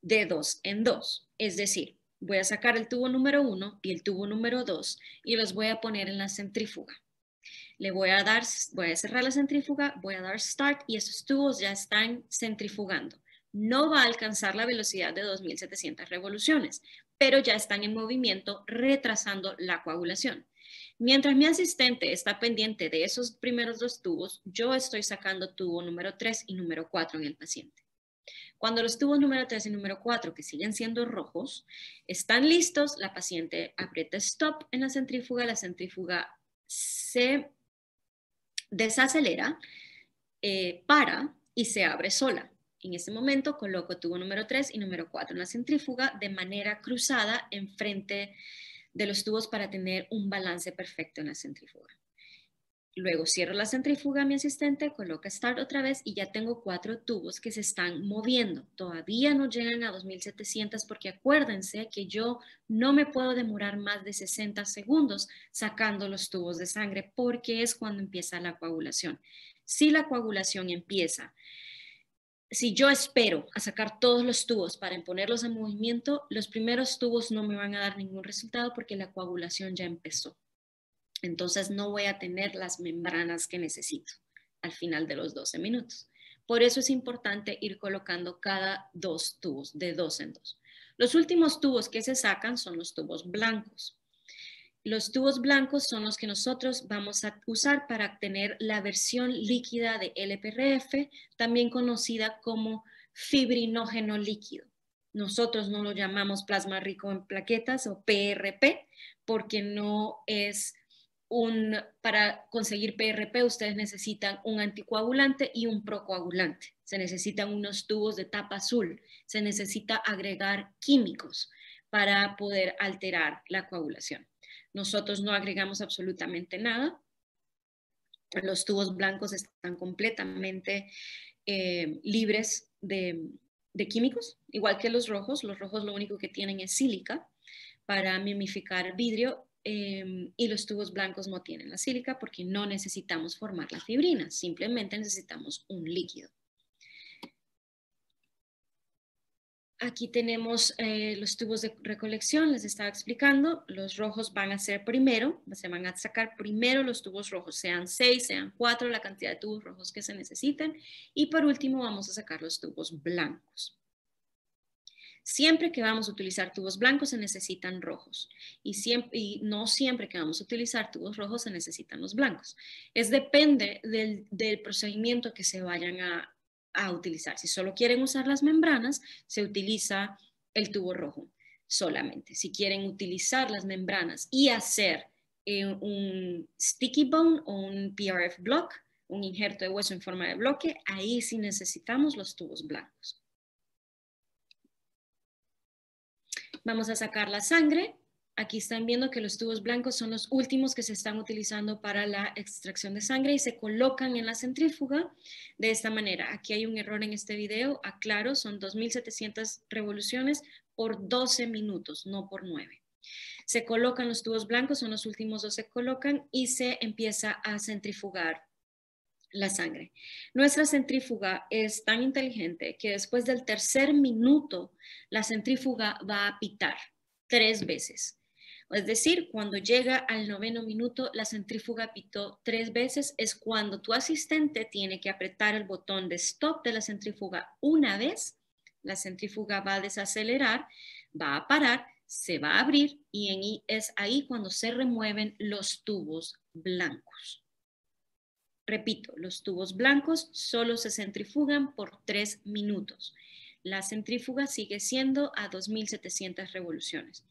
de 2 en 2. Es decir, voy a sacar el tubo número 1 y el tubo número 2 y los voy a poner en la centrífuga. Voy a cerrar la centrífuga, voy a dar start y esos tubos ya están centrifugando. No va a alcanzar la velocidad de 2700 revoluciones, pero ya están en movimiento retrasando la coagulación. Mientras mi asistente está pendiente de esos primeros 2 tubos, yo estoy sacando tubo número 3 y número 4 en el paciente. Cuando los tubos número 3 y número 4, que siguen siendo rojos, están listos, la paciente aprieta stop en la centrífuga se desacelera, para y se abre sola. En ese momento coloco tubo número 3 y número 4 en la centrífuga de manera cruzada enfrente de los tubos para tener un balance perfecto en la centrífuga. Luego cierro la centrífuga, mi asistente coloca start otra vez y ya tengo 4 tubos que se están moviendo. Todavía no llegan a 2700 porque acuérdense que yo no me puedo demorar más de 60 segundos sacando los tubos de sangre porque es cuando empieza la coagulación. Si la coagulación empieza, si yo espero a sacar todos los tubos para ponerlos en movimiento, los primeros tubos no me van a dar ningún resultado porque la coagulación ya empezó. Entonces no voy a tener las membranas que necesito al final de los 12 minutos. Por eso es importante ir colocando cada 2 tubos, de 2 en 2. Los últimos tubos que se sacan son los tubos blancos. Los tubos blancos son los que nosotros vamos a usar para obtener la versión líquida de LPRF, también conocida como fibrinógeno líquido. Nosotros no lo llamamos plasma rico en plaquetas o PRP porque no es para conseguir PRP ustedes necesitan un anticoagulante y un procoagulante. Se necesitan unos tubos de tapa azul. Se necesita agregar químicos para poder alterar la coagulación. Nosotros no agregamos absolutamente nada. Los tubos blancos están completamente libres de químicos, igual que los rojos. Los rojos lo único que tienen es sílica para mimificar vidrio. Y los tubos blancos no tienen la sílica porque no necesitamos formar la fibrina, simplemente necesitamos un líquido. Aquí tenemos los tubos de recolección, les estaba explicando, los rojos van a ser primero, se van a sacar primero los tubos rojos, sean 6, sean 4, la cantidad de tubos rojos que se necesiten, y por último vamos a sacar los tubos blancos. Siempre que vamos a utilizar tubos blancos se necesitan rojos y no siempre que vamos a utilizar tubos rojos se necesitan los blancos. Depende del procedimiento que se vayan a utilizar. Si solo quieren usar las membranas, se utiliza el tubo rojo solamente. Si quieren utilizar las membranas y hacer un sticky bone o un PRF block, un injerto de hueso en forma de bloque, ahí sí necesitamos los tubos blancos. Vamos a sacar la sangre. Aquí están viendo que los tubos blancos son los últimos que se están utilizando para la extracción de sangre y se colocan en la centrífuga de esta manera. Aquí hay un error en este video, aclaro, son 2700 revoluciones por 12 minutos, no por 9. Se colocan los tubos blancos, son los últimos 2 se colocan y se empieza a centrifugar la sangre. Nuestra centrífuga es tan inteligente que después del tercer minuto la centrífuga va a pitar 3 veces. Es decir, cuando llega al 9º minuto, la centrífuga pitó 3 veces, es cuando tu asistente tiene que apretar el botón de stop de la centrífuga una vez, la centrífuga va a desacelerar, va a parar, se va a abrir y es ahí cuando se remueven los tubos blancos. Repito, los tubos blancos solo se centrifugan por 3 minutos. La centrífuga sigue siendo a 2700 revoluciones.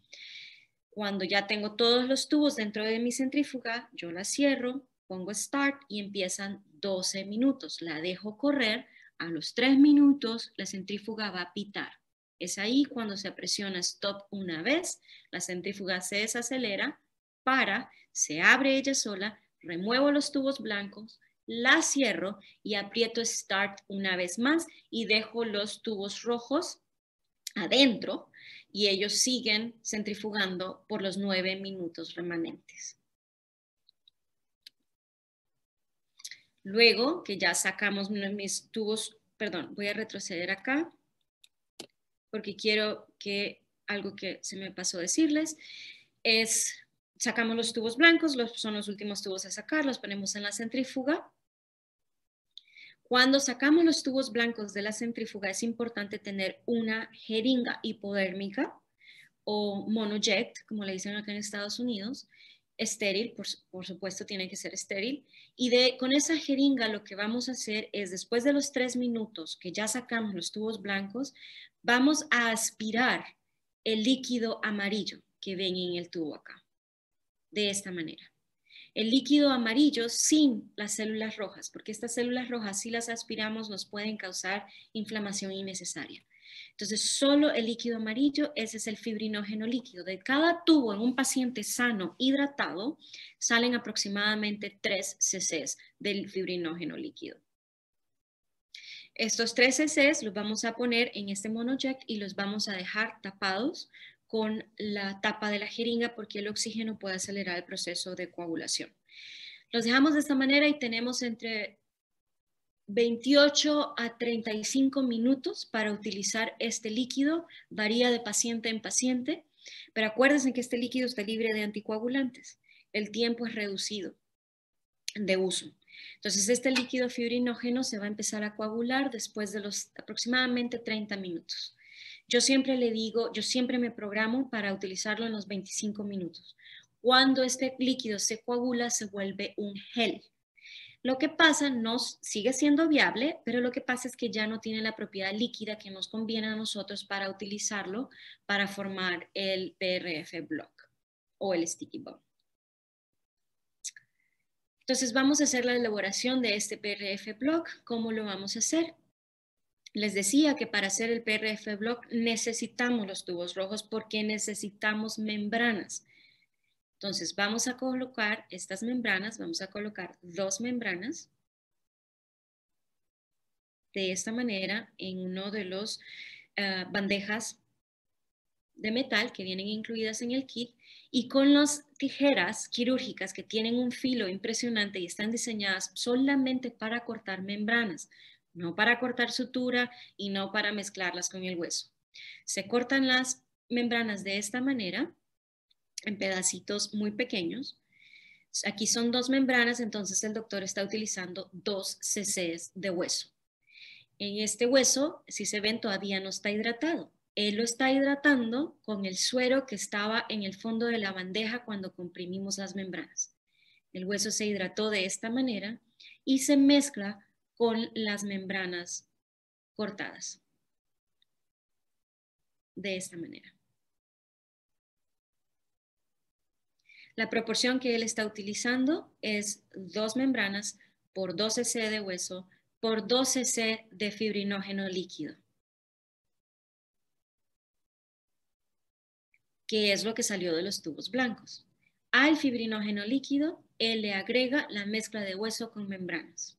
Cuando ya tengo todos los tubos dentro de mi centrífuga, yo la cierro, pongo start y empiezan 12 minutos. La dejo correr, a los 3 minutos la centrífuga va a pitar. Es ahí cuando se presiona stop una vez, la centrífuga se desacelera, para, se abre ella sola, remuevo los tubos blancos, la cierro y aprieto start una vez más y dejo los tubos rojos adentro y ellos siguen centrifugando por los 9 minutos remanentes. Luego que ya sacamos mis tubos, perdón, voy a retroceder acá porque quiero que algo que se me pasó decirles es, sacamos los tubos blancos, son los últimos tubos a sacar, los ponemos en la centrífuga. Cuando sacamos los tubos blancos de la centrífuga es importante tener una jeringa hipodérmica o monojet, como le dicen acá en Estados Unidos, estéril, por supuesto tiene que ser estéril, y con esa jeringa lo que vamos a hacer es, después de los 3 minutos que ya sacamos los tubos blancos, vamos a aspirar el líquido amarillo que ven en el tubo acá, de esta manera. El líquido amarillo sin las células rojas, porque estas células rojas, si las aspiramos, nos pueden causar inflamación innecesaria. Entonces, solo el líquido amarillo, ese es el fibrinógeno líquido. De cada tubo en un paciente sano, hidratado, salen aproximadamente 3 cc del fibrinógeno líquido. Estos 3 cc los vamos a poner en este monojet y los vamos a dejar tapados con la tapa de la jeringa porque el oxígeno puede acelerar el proceso de coagulación. Los dejamos de esta manera y tenemos entre 28 a 35 minutos para utilizar este líquido, varía de paciente en paciente, pero acuérdense que este líquido está libre de anticoagulantes. El tiempo es reducido de uso. Entonces, este líquido fibrinógeno se va a empezar a coagular después de los aproximadamente 30 minutos. Yo siempre le digo, yo siempre me programo para utilizarlo en los 25 minutos. Cuando este líquido se coagula, se vuelve un gel. Lo que pasa, sigue siendo viable, pero lo que pasa es que ya no tiene la propiedad líquida que nos conviene a nosotros para utilizarlo para formar el PRF block o el sticky bomb. Entonces vamos a hacer la elaboración de este PRF block. ¿Cómo lo vamos a hacer? Les decía que para hacer el PRF block necesitamos los tubos rojos porque necesitamos membranas. Entonces vamos a colocar estas membranas, vamos a colocar 2 membranas de esta manera en uno de los bandejas de metal que vienen incluidas en el kit y con las tijeras quirúrgicas que tienen un filo impresionante y están diseñadas solamente para cortar membranas, no para cortar sutura y no para mezclarlas con el hueso. Se cortan las membranas de esta manera en pedacitos muy pequeños. Aquí son 2 membranas, entonces el doctor está utilizando 2 cc de hueso. En este hueso, si se ven, todavía no está hidratado. Él lo está hidratando con el suero que estaba en el fondo de la bandeja cuando comprimimos las membranas. El hueso se hidrató de esta manera y se mezcla con las membranas cortadas. De esta manera. La proporción que él está utilizando es 2 membranas por 2 cc de hueso por 2 cc de fibrinógeno líquido, que es lo que salió de los tubos blancos. Al fibrinógeno líquido, él le agrega la mezcla de hueso con membranas.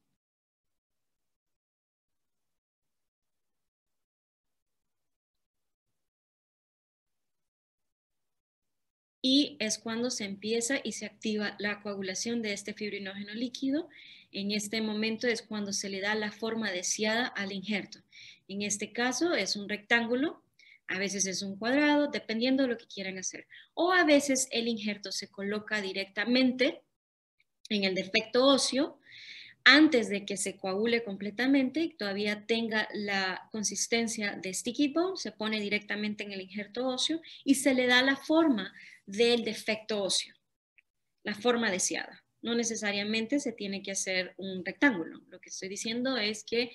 Y es cuando se empieza y se activa la coagulación de este fibrinógeno líquido. En este momento es cuando se le da la forma deseada al injerto. En este caso es un rectángulo. A veces es un cuadrado, dependiendo de lo que quieran hacer. O a veces el injerto se coloca directamente en el defecto óseo antes de que se coagule completamente y todavía tenga la consistencia de sticky bone, se pone directamente en el injerto óseo y se le da la forma del defecto óseo, la forma deseada. No necesariamente se tiene que hacer un rectángulo. Lo que estoy diciendo es que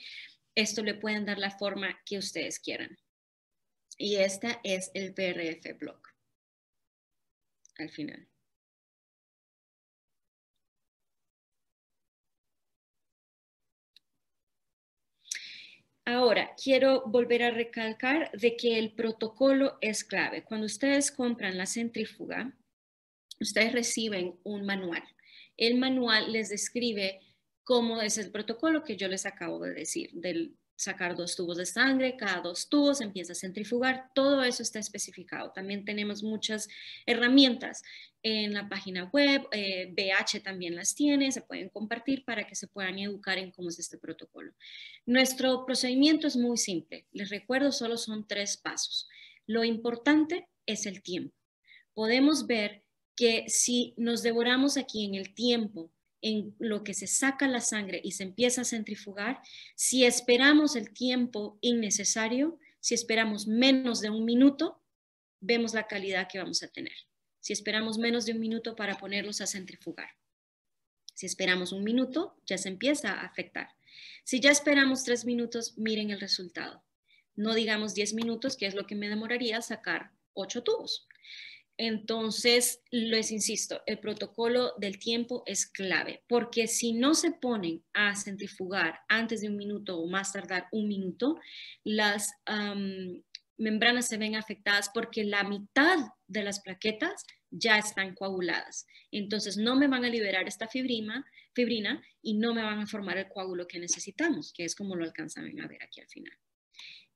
esto le pueden dar la forma que ustedes quieran. Y esta es el PRF block al final. Ahora, quiero volver a recalcar de que el protocolo es clave. Cuando ustedes compran la centrífuga, ustedes reciben un manual. El manual les describe cómo es el protocolo que yo les acabo de decir, del sacar 2 tubos de sangre, cada 2 tubos empieza a centrifugar, todo eso está especificado. También tenemos muchas herramientas en la página web, BH también las tiene, se pueden compartir para que se puedan educar en cómo es este protocolo. Nuestro procedimiento es muy simple, les recuerdo, solo son 3 pasos. Lo importante es el tiempo. Podemos ver que si nos devoramos aquí en el tiempo, en lo que se saca la sangre y se empieza a centrifugar, si esperamos el tiempo innecesario, si esperamos menos de 1 minuto, vemos la calidad que vamos a tener. Si esperamos menos de 1 minuto para ponerlos a centrifugar. Si esperamos 1 minuto, ya se empieza a afectar. Si ya esperamos 3 minutos, miren el resultado. No digamos 10 minutos, que es lo que me demoraría sacar 8 tubos. Entonces, les insisto, el protocolo del tiempo es clave, porque si no se ponen a centrifugar antes de 1 minuto o más tardar 1 minuto, las membranas se ven afectadas porque la mitad de las plaquetas ya están coaguladas. Entonces, no me van a liberar esta fibrina y no me van a formar el coágulo que necesitamos, que es como lo alcanzan a ver aquí al final.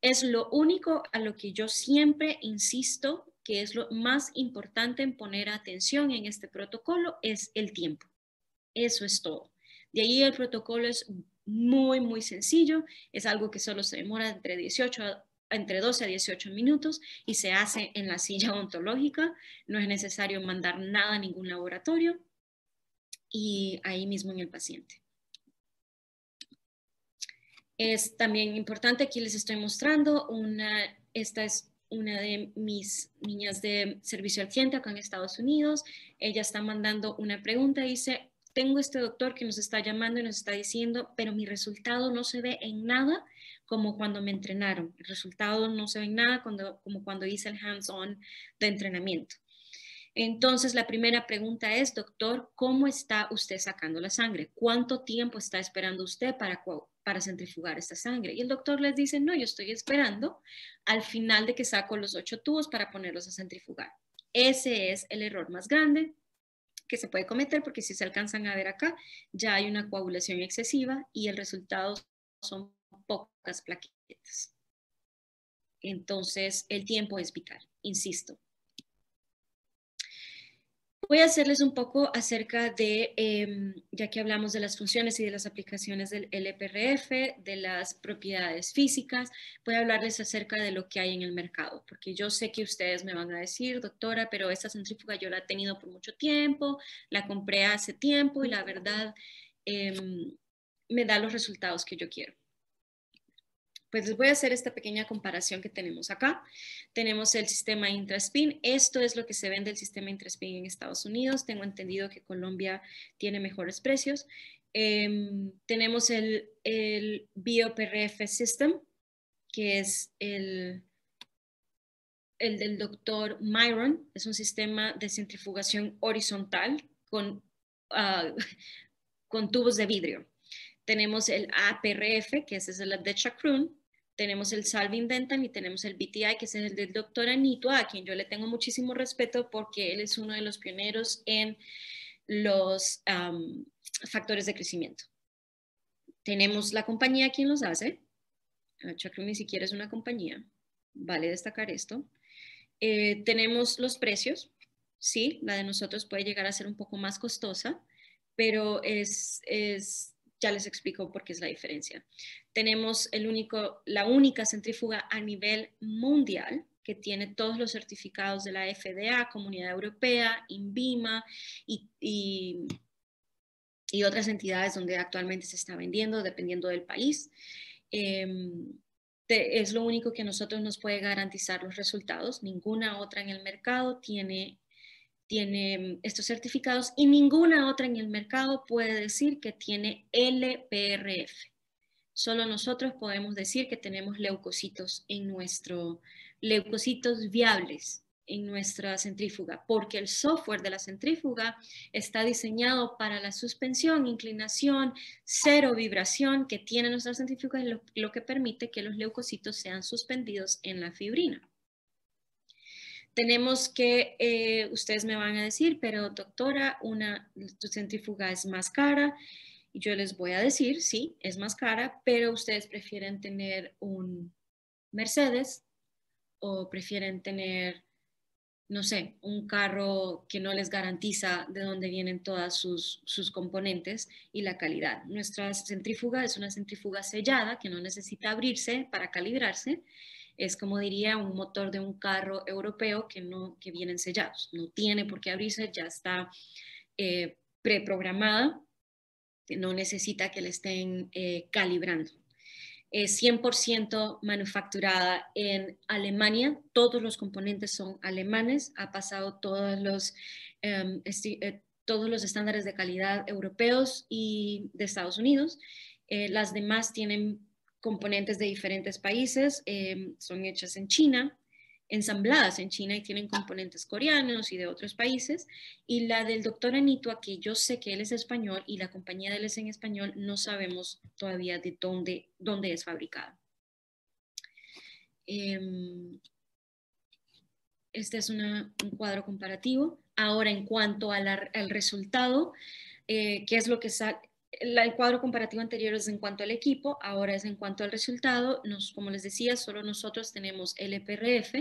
Es lo único a lo que yo siempre insisto que es lo más importante en poner atención en este protocolo, es el tiempo. Eso es todo. De ahí el protocolo es muy, muy sencillo. Es algo que solo se demora entre 12 a 18 minutos y se hace en la silla odontológica. No es necesario mandar nada a ningún laboratorio y ahí mismo en el paciente. Es también importante, aquí les estoy mostrando, esta es una de mis niñas de servicio al cliente acá en Estados Unidos. Ella está mandando una pregunta, dice, tengo este doctor que nos está llamando y nos está diciendo, pero mi resultado no se ve en nada como cuando me entrenaron. El resultado no se ve en nada como cuando hice el hands-on de entrenamiento. Entonces, la primera pregunta es, doctor, ¿cómo está usted sacando la sangre? ¿Cuánto tiempo está esperando usted para centrifugar esta sangre? Y el doctor les dice, no, yo estoy esperando al final de que saco los 8 tubos para ponerlos a centrifugar. Ese es el error más grande que se puede cometer porque si se alcanzan a ver acá, ya hay una coagulación excesiva y el resultado son pocas plaquetas. Entonces, el tiempo es vital, insisto. Voy a hacerles un poco acerca de, ya que hablamos de las funciones y de las aplicaciones del LPRF, de las propiedades físicas, voy a hablarles acerca de lo que hay en el mercado, porque yo sé que ustedes me van a decir, doctora, pero esta centrífuga yo la he tenido por mucho tiempo, la compré hace tiempo y la verdad me da los resultados que yo quiero. Pues les voy a hacer esta pequeña comparación que tenemos acá. Tenemos el sistema Intraspin. Esto es lo que se vende del sistema Intraspin en Estados Unidos. Tengo entendido que Colombia tiene mejores precios. Tenemos el BioPRF System, que es el del doctor Myron. Es un sistema de centrifugación horizontal con tubos de vidrio. Tenemos el APRF, que ese es el de Chacrun. Tenemos el Salvin Dental y tenemos el BTI, que es el del doctor Anito, a quien yo le tengo muchísimo respeto porque él es uno de los pioneros en los factores de crecimiento. Tenemos la compañía quien los hace. Chacrun ni siquiera es una compañía. Vale destacar esto. Tenemos los precios. Sí, la de nosotros puede llegar a ser un poco más costosa, pero ya les explico por qué es la diferencia. Tenemos la única centrífuga a nivel mundial que tiene todos los certificados de la FDA, Comunidad Europea, INVIMA y otras entidades donde actualmente se está vendiendo, dependiendo del país. Es lo único que a nosotros nos puede garantizar los resultados. Ninguna otra en el mercado tiene estos certificados y ninguna otra en el mercado puede decir que tiene LPRF. Solo nosotros podemos decir que tenemos leucocitos leucocitos viables en nuestra centrífuga, porque el software de la centrífuga está diseñado para la suspensión, inclinación, cero vibración que tiene nuestra centrífuga, lo que permite que los leucocitos sean suspendidos en la fibrina. Tenemos que, ustedes me van a decir, pero doctora, tu centrífuga es más cara. Y yo les voy a decir, sí, es más cara, pero ustedes prefieren tener un Mercedes o prefieren tener, no sé, un carro que no les garantiza de dónde vienen todas sus componentes y la calidad. Nuestra centrífuga es una centrífuga sellada que no necesita abrirse para calibrarse. Es como diría un motor de un carro europeo que vienen sellados. No tiene por qué abrirse, ya está preprogramada. No necesita que le estén calibrando. Es 100% manufacturada en Alemania, todos los componentes son alemanes, ha pasado todos los estándares de calidad europeos y de Estados Unidos. Las demás tienen componentes de diferentes países, son hechas en China, ensambladas en China y tienen componentes coreanos y de otros países. Y la del doctor Anitua, que yo sé que él es español y la compañía de él es en español, no sabemos todavía de dónde es fabricada. Este es un cuadro comparativo. Ahora, en cuanto al resultado, ¿qué es lo que sale? El cuadro comparativo anterior es en cuanto al equipo, ahora es en cuanto al resultado. Como les decía, solo nosotros tenemos LPRF.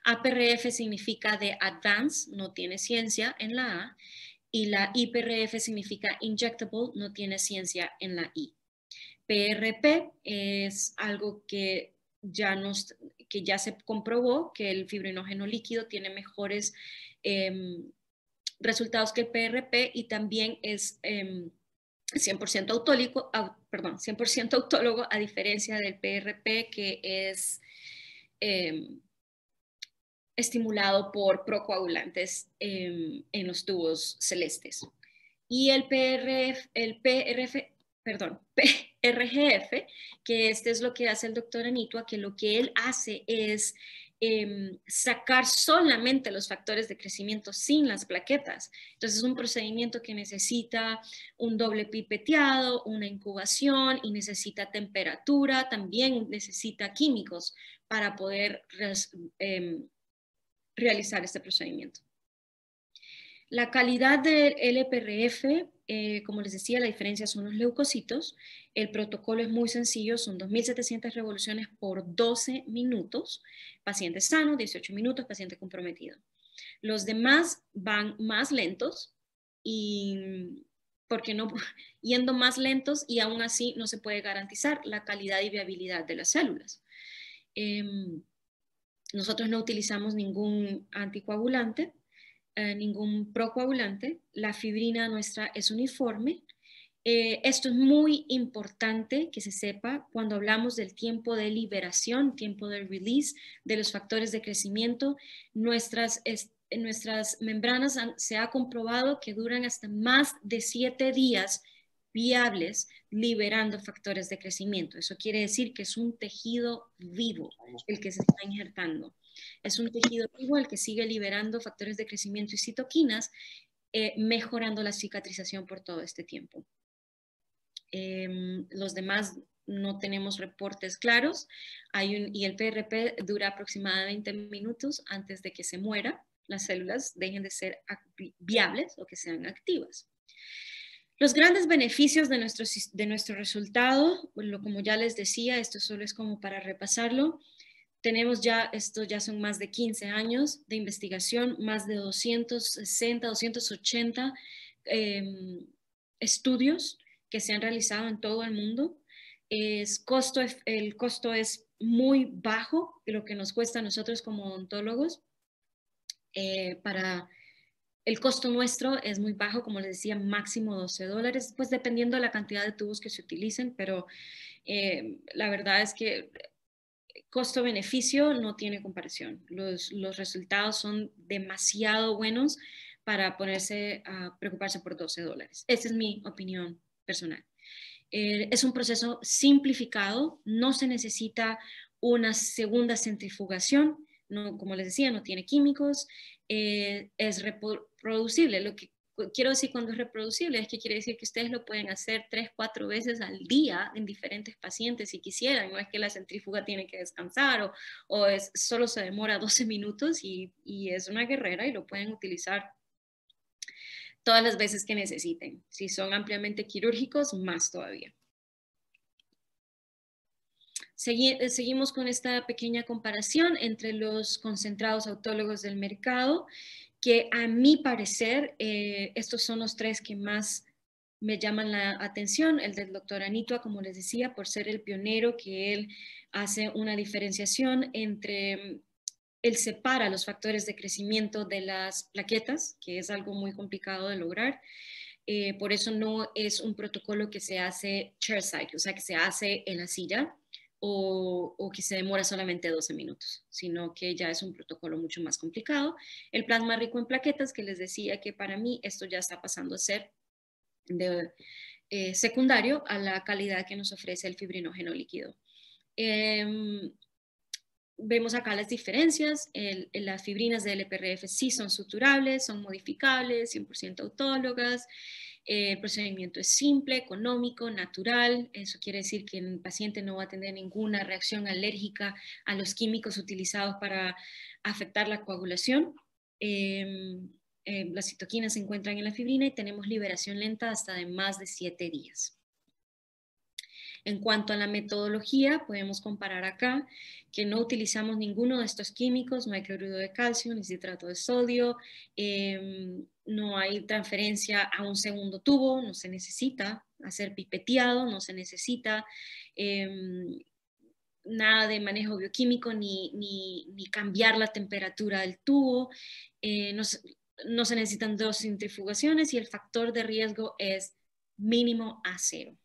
APRF significa de Advanced, no tiene ciencia en la A, y la IPRF significa Injectable, no tiene ciencia en la I. PRP es algo que ya se comprobó que el fibrinógeno líquido tiene mejores resultados que el PRP y también es 100% autólogo, 100% autólogo, a diferencia del PRP que es estimulado por procoagulantes en los tubos celestes. Y el PRGF, que este es lo que hace el doctor Anitua, que lo que él hace es sacar solamente los factores de crecimiento sin las plaquetas. Entonces es un procedimiento que necesita un doble pipeteado, una incubación y necesita temperatura, también necesita químicos para poder realizar este procedimiento. La calidad del LPRF, como les decía, la diferencia son los leucocitos. El protocolo es muy sencillo, son 2.700 revoluciones por 12 minutos. Paciente sano, 18 minutos, paciente comprometido. Los demás van más lentos y porque no, yendo más lentos y aún así no se puede garantizar la calidad y viabilidad de las células. Nosotros no utilizamos ningún anticoagulante, ningún procoagulante. La fibrina nuestra es uniforme. Esto es muy importante que se sepa cuando hablamos del tiempo de liberación, tiempo de release de los factores de crecimiento. Nuestras membranas se ha comprobado que duran hasta más de 7 días viables liberando factores de crecimiento. Eso quiere decir que es un tejido vivo el que se está injertando. Es un tejido vivo el que sigue liberando factores de crecimiento y citoquinas, mejorando la cicatrización por todo este tiempo. Los demás no tenemos reportes claros. Y el PRP dura aproximadamente 20 minutos antes de que se muera, las células dejen de ser viables o que sean activas. Los grandes beneficios de nuestro resultado, como ya les decía, esto solo es como para repasarlo. Tenemos esto ya son más de 15 años de investigación, más de 260, 280 estudios que se han realizado en todo el mundo. El costo es muy bajo lo que nos cuesta a nosotros como odontólogos. Para el costo nuestro es muy bajo, como les decía, máximo $12, pues dependiendo de la cantidad de tubos que se utilicen, pero la verdad es que costo-beneficio no tiene comparación. Los resultados son demasiado buenos para ponerse a preocuparse por $12. Esa es mi opinión personal. Es un proceso simplificado, no se necesita una segunda centrifugación, no, como les decía, no tiene químicos, es reproducible. Lo que quiero decir cuando es reproducible es que quiere decir que ustedes lo pueden hacer 3, 4 veces al día en diferentes pacientes si quisieran. No es que la centrífuga tiene que descansar solo se demora 12 minutos y es una guerrera y lo pueden utilizar todas las veces que necesiten. Si son ampliamente quirúrgicos, más todavía. Seguimos con esta pequeña comparación entre los concentrados autólogos del mercado, que a mi parecer, estos son los tres que más me llaman la atención. El del doctor Anitua, como les decía, por ser el pionero, que él hace una diferenciación entre, él separa los factores de crecimiento de las plaquetas, que es algo muy complicado de lograr. Por eso no es un protocolo que se hace chairside, o sea, que se hace en la silla, o que se demora solamente 12 minutos, sino que ya es un protocolo mucho más complicado. El plasma rico en plaquetas, que les decía que para mí esto ya está pasando a ser secundario a la calidad que nos ofrece el fibrinógeno líquido. Vemos acá las diferencias. Las fibrinas de LPRF sí son suturables, son modificables, 100% autólogas. El procedimiento es simple, económico, natural. Eso quiere decir que el paciente no va a tener ninguna reacción alérgica a los químicos utilizados para afectar la coagulación. Las citoquinas se encuentran en la fibrina y tenemos liberación lenta hasta de más de 7 días. En cuanto a la metodología, podemos comparar acá que no utilizamos ninguno de estos químicos, no hay cloruro de calcio ni citrato de sodio, no hay transferencia a un segundo tubo, no se necesita hacer pipeteado, no se necesita nada de manejo bioquímico ni cambiar la temperatura del tubo, no se necesitan 2 centrifugaciones y el factor de riesgo es mínimo a 0.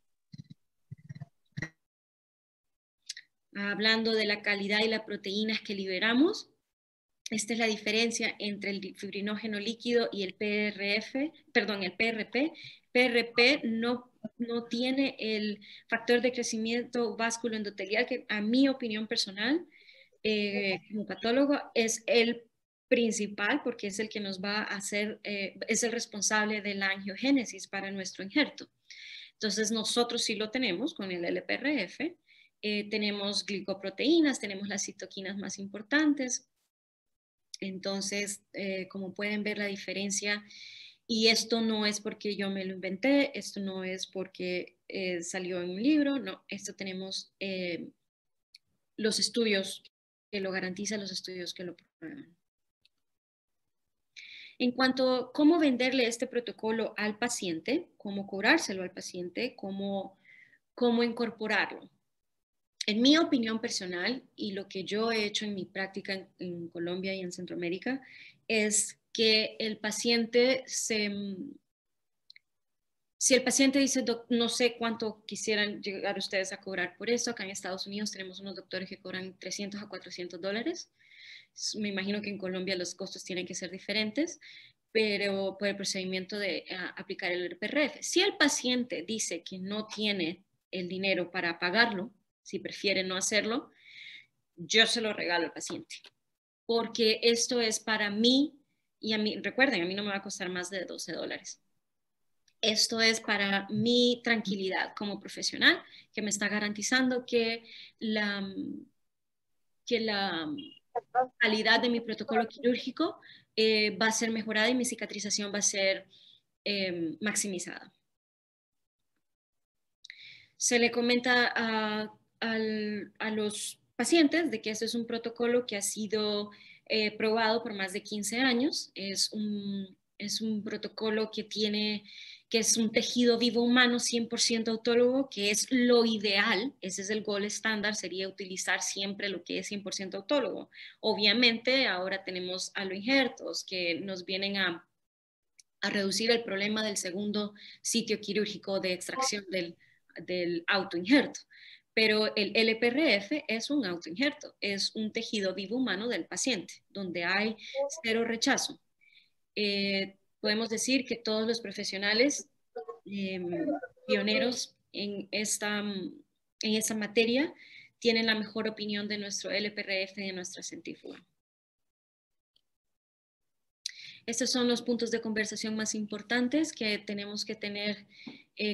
Hablando de la calidad y las proteínas que liberamos, esta es la diferencia entre el fibrinógeno líquido y el PRP. PRP no tiene el factor de crecimiento vasculoendotelial, que a mi opinión personal, como patólogo, es el principal porque es el que nos va a hacer, es el responsable de la angiogénesis para nuestro injerto. Entonces nosotros sí lo tenemos con el LPRF. Tenemos glicoproteínas, tenemos las citoquinas más importantes. Entonces, como pueden ver la diferencia, y esto no es porque yo me lo inventé, esto no es porque salió en un libro, no, esto tenemos los estudios que lo garantizan, los estudios que lo prueban. En cuanto a cómo venderle este protocolo al paciente, cómo cobrárselo al paciente, cómo incorporarlo. En mi opinión personal y lo que yo he hecho en mi práctica en Colombia y en Centroamérica es que el paciente si el paciente dice, no sé cuánto quisieran llegar ustedes a cobrar por esto, acá en Estados Unidos tenemos unos doctores que cobran $300 a $400. Me imagino que en Colombia los costos tienen que ser diferentes, pero por el procedimiento de aplicar el RPRF. Si el paciente dice que no tiene el dinero para pagarlo, si prefiere no hacerlo, yo se lo regalo al paciente, porque esto es para mí, y a mí, recuerden, a mí no me va a costar más de $12. Esto es para mi tranquilidad como profesional, que me está garantizando que la calidad de mi protocolo quirúrgico va a ser mejorada y mi cicatrización va a ser maximizada. Se le comenta a los pacientes de que este es un protocolo que ha sido probado por más de 15 años. Es un protocolo que que es un tejido vivo humano 100% autólogo, que es lo ideal, ese es el gold estándar, sería utilizar siempre lo que es 100% autólogo. Obviamente ahora tenemos aloinjertos que nos vienen a reducir el problema del segundo sitio quirúrgico de extracción del autoinjerto. Pero el LPRF es un autoinjerto, es un tejido vivo humano del paciente, donde hay cero rechazo. Podemos decir que todos los profesionales pioneros en esta materia tienen la mejor opinión de nuestro LPRF y de nuestra centrífuga. Estos son los puntos de conversación más importantes que tenemos que tener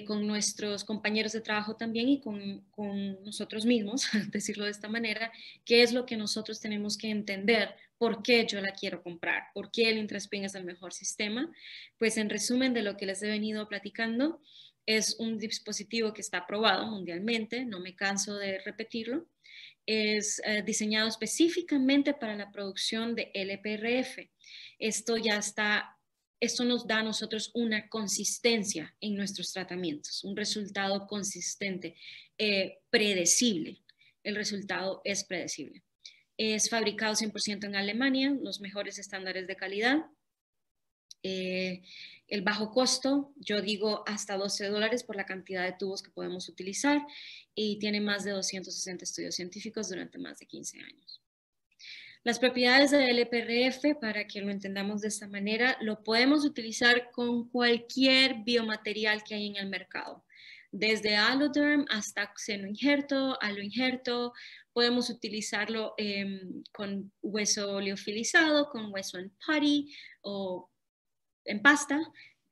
con nuestros compañeros de trabajo también y con nosotros mismos, decirlo de esta manera, qué es lo que nosotros tenemos que entender, por qué yo la quiero comprar, por qué el Intraspin es el mejor sistema. Pues en resumen de lo que les he venido platicando, es un dispositivo que está aprobado mundialmente, no me canso de repetirlo. Es diseñado específicamente para la producción de LPRF. Esto nos da a nosotros una consistencia en nuestros tratamientos, un resultado consistente, predecible. El resultado es predecible. Es fabricado 100% en Alemania, los mejores estándares de calidad. El bajo costo, yo digo hasta $12 por la cantidad de tubos que podemos utilizar, y tiene más de 260 estudios científicos durante más de 15 años. Las propiedades del LPRF, para que lo entendamos de esta manera, lo podemos utilizar con cualquier biomaterial que hay en el mercado. Desde Alloderm hasta xenoinjerto, aloinjerto, podemos utilizarlo con hueso liofilizado, con hueso en putty o en pasta.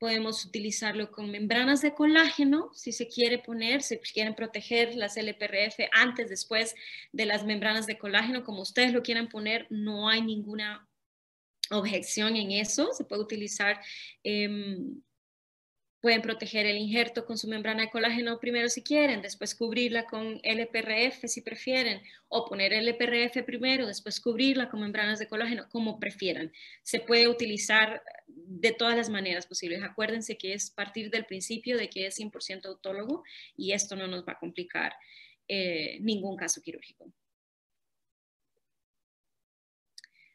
Podemos utilizarlo con membranas de colágeno, si se quiere poner, si quieren proteger las LPRF antes, después de las membranas de colágeno, como ustedes lo quieran poner, no hay ninguna objeción en eso. Se puede utilizar, pueden proteger el injerto con su membrana de colágeno primero si quieren, después cubrirla con LPRF si prefieren, o poner LPRF primero, después cubrirla con membranas de colágeno, como prefieran. Se puede utilizar de todas las maneras posibles. Acuérdense que es partir del principio de que es 100% autólogo y esto no nos va a complicar ningún caso quirúrgico.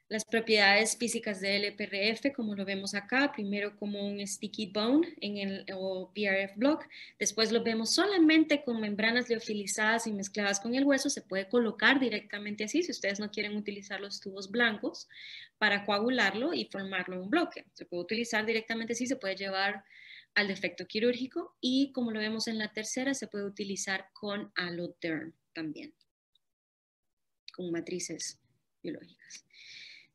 Las propiedades físicas de LPRF, como lo vemos acá, primero como un sticky bone o PRF block, después lo vemos solamente con membranas liofilizadas y mezcladas con el hueso. Se puede colocar directamente así si ustedes no quieren utilizar los tubos blancos para coagularlo y formarlo en un bloque. Se puede utilizar directamente así, se puede llevar al defecto quirúrgico, y como lo vemos en la tercera, se puede utilizar con Alloderm también, con matrices biológicas.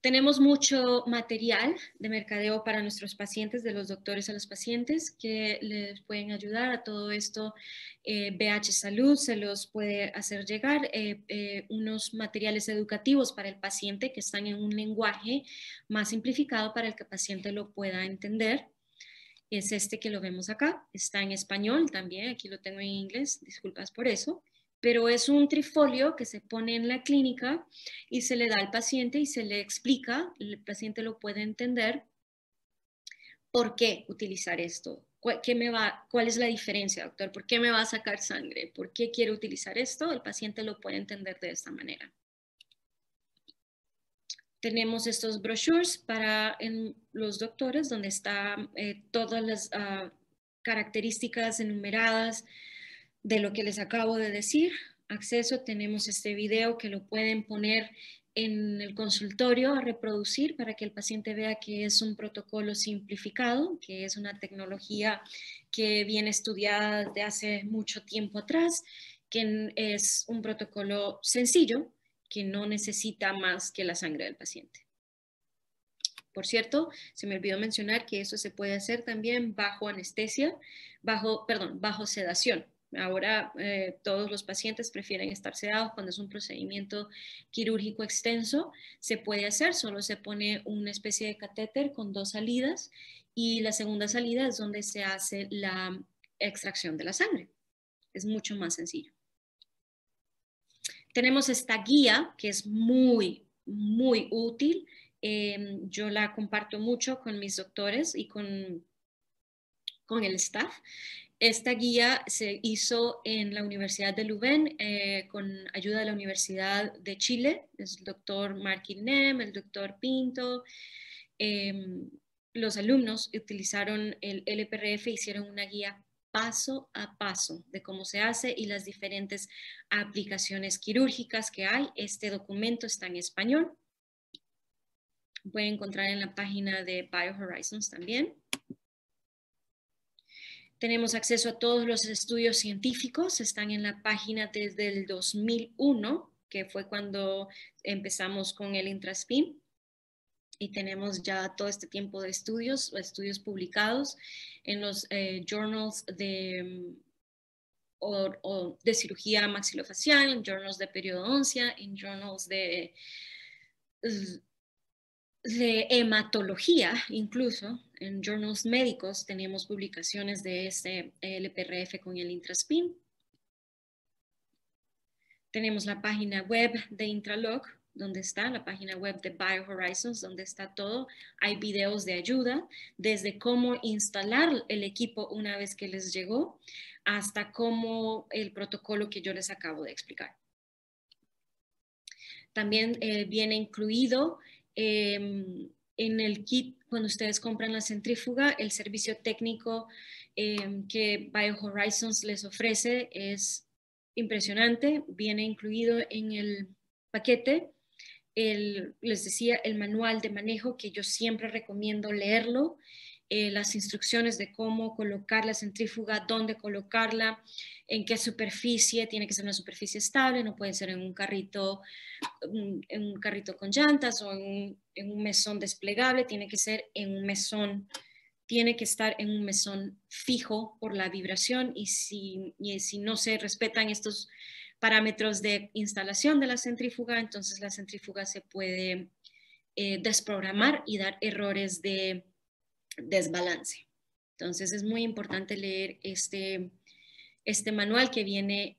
Tenemos mucho material de mercadeo para nuestros pacientes, de los doctores a los pacientes, que les pueden ayudar a todo esto. BH Salud se los puede hacer llegar unos materiales educativos para el paciente que están en un lenguaje más simplificado para el que el paciente lo pueda entender. Es este que lo vemos acá, está en español también, aquí lo tengo en inglés, disculpas por eso. Pero es un trifolio que se pone en la clínica y se le da al paciente y se le explica, el paciente lo puede entender, por qué utilizar esto, cuál es la diferencia, doctor, por qué me va a sacar sangre, por qué quiero utilizar esto, el paciente lo puede entender de esta manera. Tenemos estos brochures para los doctores, donde están todas las características enumeradas de lo que les acabo de decir. Acceso, tenemos este video que lo pueden poner en el consultorio a reproducir para que el paciente vea que es un protocolo simplificado, que es una tecnología que viene estudiada desde hace mucho tiempo atrás, que es un protocolo sencillo, que no necesita más que la sangre del paciente. Por cierto, se me olvidó mencionar que eso se puede hacer también bajo anestesia, bajo sedación. Ahora todos los pacientes prefieren estar sedados cuando es un procedimiento quirúrgico extenso. Se puede hacer, solo se pone una especie de catéter con 2 salidas, y la segunda salida es donde se hace la extracción de la sangre. Es mucho más sencillo. Tenemos esta guía que es muy, muy útil. Yo la comparto mucho con mis doctores y con con el staff. Esta guía se hizo en la Universidad de Leuven con ayuda de la Universidad de Chile, el doctor Mark Irnem, el doctor Pinto. Los alumnos utilizaron el LPRF, hicieron una guía paso a paso de cómo se hace y las diferentes aplicaciones quirúrgicas que hay. Este documento está en español. Pueden encontrar en la página de BioHorizons también. Tenemos acceso a todos los estudios científicos, están en la página desde el 2001, que fue cuando empezamos con el Intraspin. Y tenemos ya todo este tiempo de estudios publicados en los journals de cirugía maxilofacial, en journals de periodoncia, en journals de hematología, incluso en journals médicos tenemos publicaciones de este LPRF con el Intraspin. Tenemos la página web de Intralog, donde está la página web de BioHorizons, donde está todo. Hay videos de ayuda, desde cómo instalar el equipo una vez que les llegó, hasta cómo el protocolo que yo les acabo de explicar. También viene incluido en el kit, cuando ustedes compran la centrífuga, el servicio técnico que BioHorizons les ofrece es impresionante. Viene incluido en el paquete, les decía, el manual de manejo, que yo siempre recomiendo leerlo, las instrucciones de cómo colocar la centrífuga, dónde colocarla, en qué superficie. Tiene que ser una superficie estable, no puede ser en un carrito con llantas o en un mesón desplegable. Tiene que ser en un mesón, tiene que estar en un mesón fijo por la vibración, y si no se respetan estos parámetros de instalación de la centrífuga, entonces la centrífuga se puede desprogramar y dar errores de desbalance. Entonces es muy importante leer este manual que viene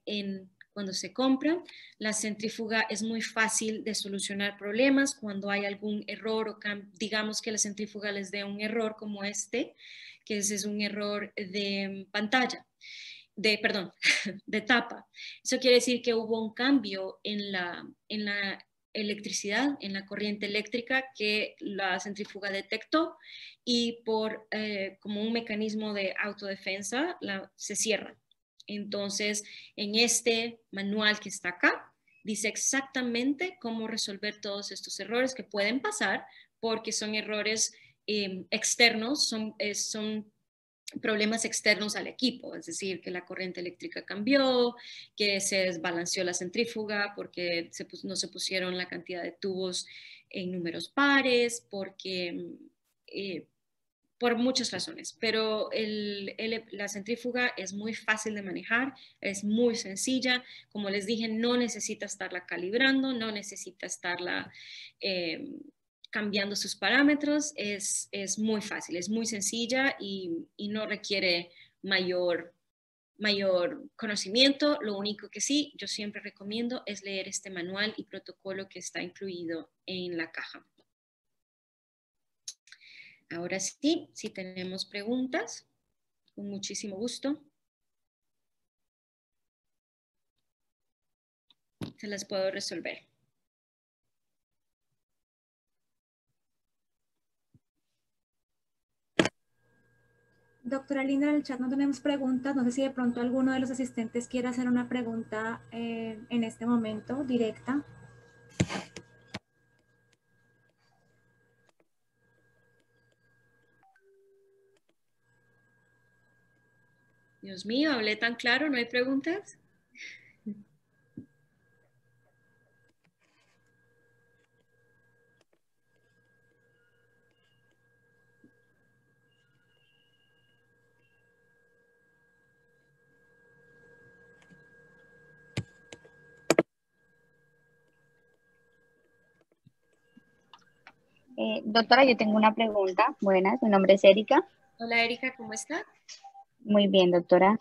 cuando se compra. La centrífuga es muy fácil de solucionar problemas cuando hay algún error, o digamos que la centrífuga les dé un error como este, que es un error de pantalla, de tapa. Eso quiere decir que hubo un cambio en la electricidad, en la corriente eléctrica que la centrífuga detectó, y como un mecanismo de autodefensa se cierra. Entonces, en este manual que está acá, dice exactamente cómo resolver todos estos errores que pueden pasar, porque son errores externos, son problemas externos al equipo, es decir, que la corriente eléctrica cambió, que se desbalanceó la centrífuga porque no se pusieron la cantidad de tubos en números pares, por muchas razones. Pero la centrífuga es muy fácil de manejar, es muy sencilla. Como les dije, no necesita estarla calibrando, no necesita estarla cambiando sus parámetros. Es muy fácil, es muy sencilla y no requiere mayor conocimiento. Lo único que sí, yo siempre recomiendo es leer este manual y protocolo que está incluido en la caja. Ahora sí, si tenemos preguntas, con muchísimo gusto se las puedo resolver. Doctora Linda, en el chat no tenemos preguntas. No sé si de pronto alguno de los asistentes quiere hacer una pregunta en este momento, directa. Dios mío, hablé tan claro, ¿no hay preguntas? Doctora, yo tengo una pregunta. Buenas, mi nombre es Erika. Hola Erika, ¿cómo está? Muy bien, doctora.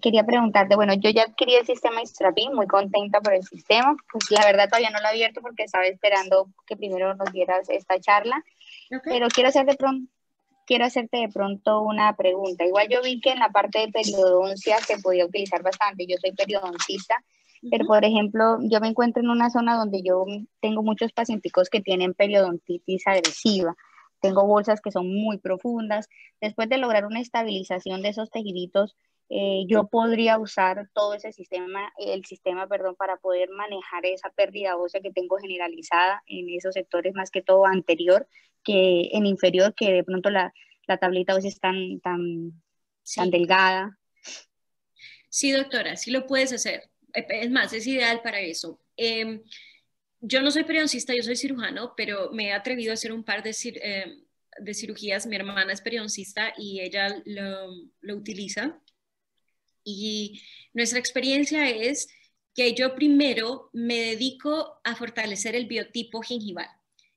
Quería preguntarte, bueno, yo ya adquirí el sistema Instraspin, muy contenta por el sistema. Pues la verdad todavía no lo he abierto porque estaba esperando que primero nos dieras esta charla. Okay. Pero quiero hacer de pronto, quiero hacerte de pronto una pregunta. Igual yo vi que en la parte de periodoncia se podía utilizar bastante. Yo soy periodoncista, pero por ejemplo, yo me encuentro en una zona donde yo tengo muchos pacienticos que tienen periodontitis agresiva. Tengo bolsas que son muy profundas. Después de lograr una estabilización de esos tejiditos, yo podría usar todo ese sistema, el sistema, perdón, para poder manejar esa pérdida ósea que tengo generalizada en esos sectores, más que todo anterior que en inferior, que de pronto la tablita ósea es tan Sí. delgada. Sí, doctora, sí lo puedes hacer. Es más, es ideal para eso. Yo no soy periodoncista, yo soy cirujano, pero me he atrevido a hacer un par de cirugías. Mi hermana es periodoncista y ella lo utiliza. Y nuestra experiencia es que yo primero me dedico a fortalecer el biotipo gingival.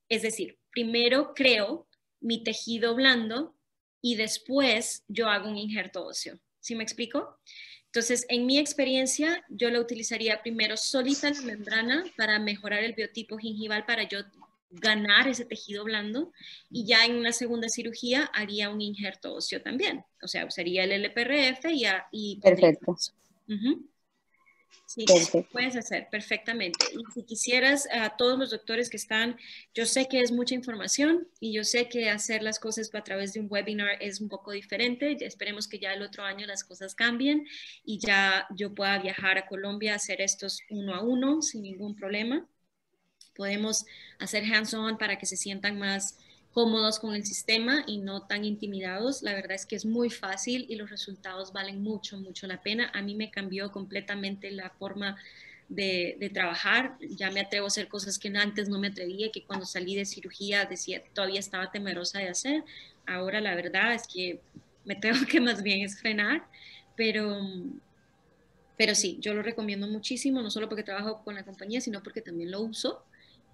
Es decir, primero creo mi tejido blando y después yo hago un injerto óseo. ¿Sí me explico? Entonces, en mi experiencia, yo lo utilizaría primero solita la membrana para mejorar el biotipo gingival, para yo ganar ese tejido blando, y ya en una segunda cirugía haría un injerto óseo también. O sea, usaría el LPRF y Perfecto. Sí, Perfecto. puedes hacer perfectamente. Y si quisieras, a todos los doctores que están, yo sé que es mucha información y yo sé que hacer las cosas a través de un webinar es un poco diferente. Esperemos que ya el otro año las cosas cambien y ya yo pueda viajar a Colombia a hacer estos 1 a 1 sin ningún problema. Podemos hacer hands-on para que se sientan más cómodos con el sistema y no tan intimidados. La verdad es que es muy fácil y los resultados valen mucho, mucho la pena. A mí me cambió completamente la forma de trabajar. Ya me atrevo a hacer cosas que antes no me atrevía, que cuando salí de cirugía decía, todavía estaba temerosa de hacer. Ahora la verdad es que me tengo que más bien es frenar, pero sí, yo lo recomiendo muchísimo, no solo porque trabajo con la compañía, sino porque también lo uso